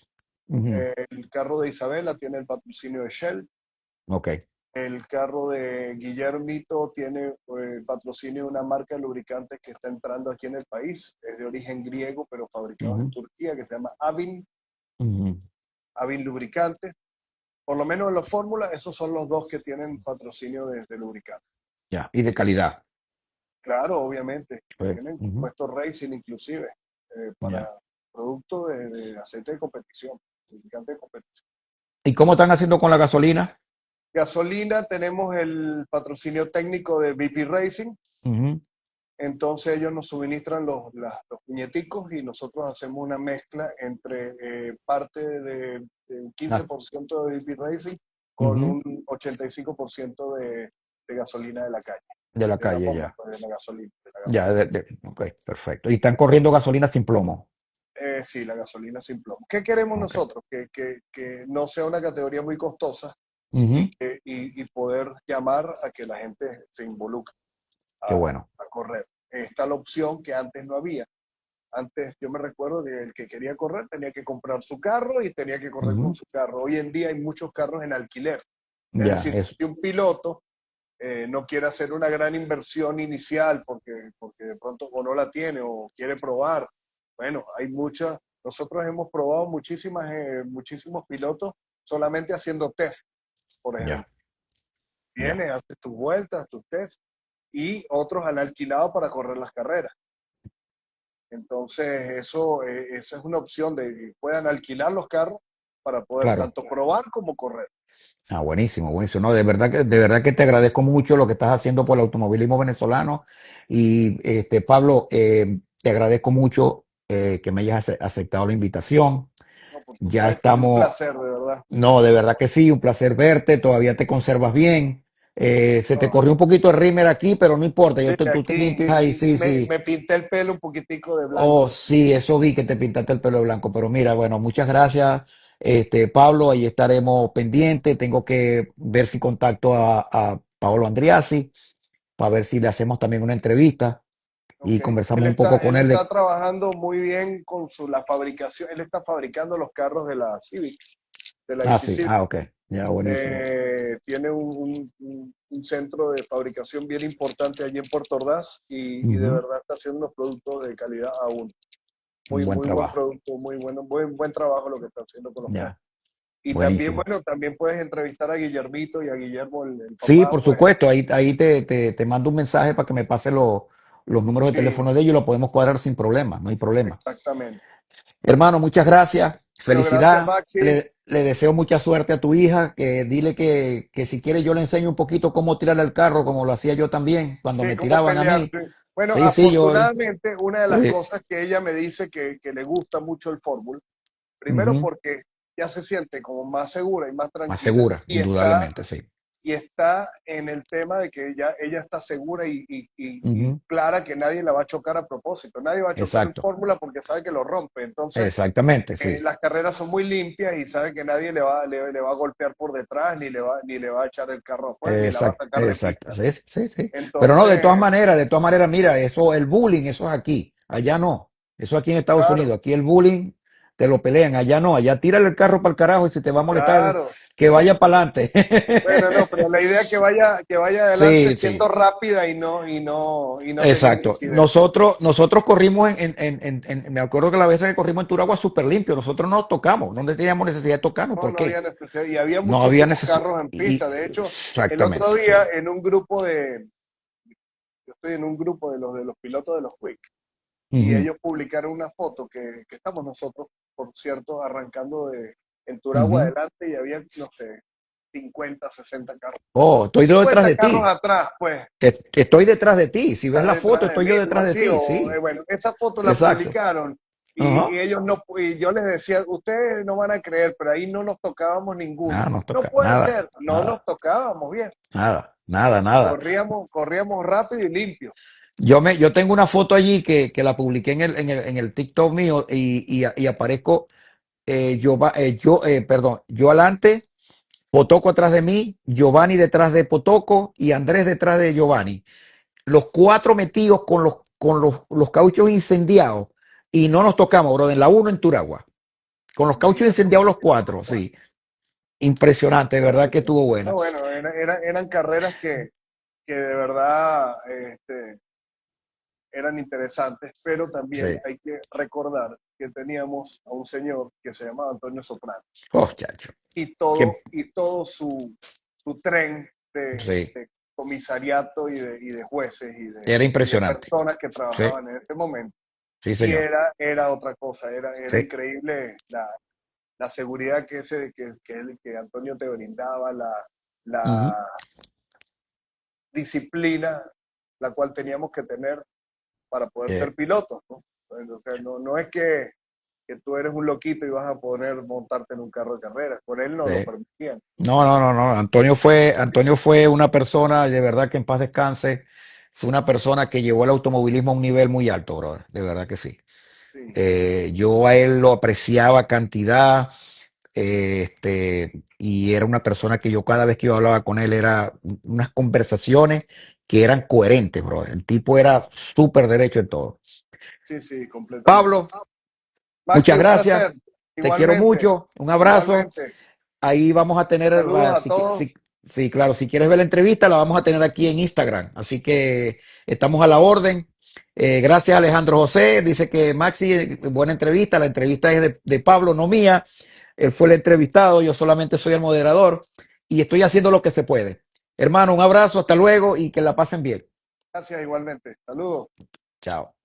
Ujú. el carro de Isabela tiene el patrocinio de Shell, Ok. el carro de Guillermito tiene patrocinio de una marca de lubricantes que está entrando aquí en el país, es de origen griego, pero fabricado en Ujú. Turquía, que se llama Avin, Ujú. Avin Lubricante. Por lo menos en los fórmulas, esos son los dos que tienen patrocinio de lubricante. Ya. Y de calidad. Claro, obviamente, tienen Ujú. puesto racing inclusive para Ya. producto de aceite de competición, lubricante de competición. ¿Y cómo están haciendo con la gasolina? Gasolina, tenemos el patrocinio técnico de BP Racing, Ujú. entonces ellos nos suministran los puñeticos y nosotros hacemos una mezcla entre parte de un Ah, 15% de BP Racing con ujú. un 85% de gasolina de la calle, De la de la calle, bomba, ya. pues, de la gasolina. Ya, ok, perfecto. Y están corriendo gasolina sin plomo. Sí, la gasolina sin plomo. ¿Qué queremos Ok. nosotros? Que no sea una categoría muy costosa Ujú. y poder llamar a que la gente se involucre Qué a, bueno. a correr. está la opción que antes no había. Antes yo me recuerdo que el que quería correr tenía que comprar su carro y tenía que correr con Ujú. su carro. Hoy en día hay muchos carros en alquiler. Es Ya, decir, es, si un piloto no quiere hacer una gran inversión inicial porque de pronto o no la tiene o quiere probar, bueno, hay muchas. Nosotros hemos probado muchísimos pilotos solamente haciendo test, por ya, ejemplo. ya. Vienes, haces tus vueltas, tus tests y otros han alquilado para correr las carreras. Entonces, esa es una opción de que puedan alquilar los carros para poder Claro. tanto probar como correr. Ah, buenísimo, buenísimo. No, de verdad que te agradezco mucho lo que estás haciendo por el automovilismo venezolano. Y Pablo, te agradezco mucho que me hayas aceptado la invitación. No, por Ya supuesto, un estamos. placer, de verdad. No, de verdad que sí, un placer verte, todavía te conservas bien. Se te No, corrió un poquito el rímel aquí, pero no importa, sí, tú te limpias aquí ahí, sí, sí. me pinté el pelo un poquitico de Oh, blanco. sí, eso vi que te pintaste el pelo blanco, pero mira, bueno, muchas gracias, Pablo, ahí estaremos pendientes. Tengo que ver si contacto a Paolo Andriasi para ver si le hacemos también una entrevista y Okay. conversamos un poco con Él él está de... trabajando muy bien con la fabricación. Él está fabricando los carros de la Civic, de la Ah, Easy sí, Civic. ah, ok, ya, buenísimo. Tiene un centro de fabricación bien importante allí en Puerto Ordaz y de Ujú. verdad está haciendo unos productos de calidad aún. Un buen Muy buen trabajo, producto, muy bueno, buen trabajo lo que está haciendo con los carros. ya, Y también, buenísimo. bueno, también puedes entrevistar a Guillermito y a Guillermo, el Sí, papá, por pues supuesto, ahí te mando un mensaje para que me pase los números de sí, teléfono de ellos y lo podemos cuadrar sin problema, no hay problema. exactamente. Hermano, muchas gracias, Bueno, gracias, felicidad, Maxi. le deseo mucha suerte a tu hija, que dile que si quiere yo le enseño un poquito cómo tirarle al carro, como lo hacía yo también, cuando Sí, me cómo tiraban a mí. pelearte. Bueno, Sí, sí, yo... afortunadamente, una de las eh, cosas que ella me dice que le gusta mucho el fórmula, primero ujú. porque ya se siente como más segura y más Más tranquila segura, indudablemente, sí. y está en el tema de que ella está segura y Ujú. clara que nadie la va a chocar a propósito. Nadie va a chocar en Exacto, fórmula porque sabe que lo rompe. Entonces, exactamente, sí. las carreras son muy limpias y sabe que nadie le va a golpear por detrás, ni le va a echar el carro afuera, ni la va a Exacto, sacar de exacto, pista. sí, sí, sí. Pero no, Entonces, de todas maneras, mira, eso, el bullying, eso es aquí, allá no. Eso aquí en Estados claro, Unidos, aquí el bullying te lo pelean, allá no, allá tírale el carro para el carajo y si te va a molestar, claro. que vaya para adelante. Bueno, no, pero la idea es que vaya adelante Sí, siendo sí, rápida y no teniendo exacto. incidentes. Nosotros corrimos me acuerdo que la vez que corrimos en Turagua súper limpio, nosotros no nos tocamos, no teníamos necesidad de tocarnos, No, ¿por no había qué? necesidad. Y había No había muchísimos necesidad. carros en pista. De hecho, el otro Exactamente, sí. día en un grupo yo estoy en un grupo de los pilotos de los Quick, y Ujú, ellos publicaron una foto que estamos nosotros, por cierto, arrancando en Turagua ujú. adelante y había, no sé, 50 60 carros. Oh, estoy yo detrás 50 de carros ti. atrás, pues, Estoy detrás de ti. Si ves estás la foto, detrás de estoy mí, yo ¿no? detrás de Así, ti. Sí, bueno, esa foto la exacto. publicaron Ajá. y ellos no, y yo les decía, ustedes no van a creer, pero ahí no nos tocábamos ninguno. Nada nos No toca. puede Nada, ser, no nos nada, tocábamos bien. nada, nada, nada. Corríamos rápido y limpio. Yo tengo una foto allí que la publiqué en el TikTok mío y aparezco perdón, yo adelante, Potoco atrás de mí, Giovanni detrás de Potoco y Andrés detrás de Giovanni. Los cuatro metidos con los cauchos incendiados y no nos tocamos, bro, en la uno en Turagua. Con los cauchos Mira, incendiados los cuatro, sí. Impresionante, de verdad que impresionante. estuvo buena. No, bueno, eran carreras que de verdad eran interesantes, pero también Sí. hay que recordar que teníamos a un señor que se llamaba Antonio Soprano Oh, chacho. Que, y todo su tren sí. de comisariato y de jueces Era y de impresionante. personas que Sí, trabajaban en este momento. sí, Y señor. era otra cosa, era Sí. increíble la seguridad que Antonio te brindaba, Ujú. la disciplina la cual teníamos que tener para poder Eh, ser pilotos, ¿no? O sea, no es que tú eres un loquito y vas a poder montarte en un carro de carreras, por él no lo eh, permitían. No, no, no, no. Antonio fue una persona, de verdad que en paz descanse, fue una persona que llevó el automovilismo a un nivel muy alto, brother. De verdad que sí. Sí, Yo a él lo apreciaba cantidad, y era una persona que yo cada vez que yo hablaba con él era unas conversaciones que eran coherentes, bro. El tipo era súper derecho en todo. Sí, sí, completamente. Pablo, Maxi, muchas un gracias. placer. Te quiero Igualmente, mucho. Un abrazo. igualmente. Ahí vamos a tener, Saludos a todos. sí, claro, si quieres ver la entrevista, la vamos a tener aquí en Instagram. Así que estamos a la orden. Gracias, Alejandro José. Dice que Maxi, buena entrevista. La entrevista es de Pablo, no mía. Él fue el entrevistado, yo solamente soy el moderador y estoy haciendo lo que se puede. Hermano, un abrazo, hasta luego y que la pasen bien. Gracias, igualmente. Saludos. Chao.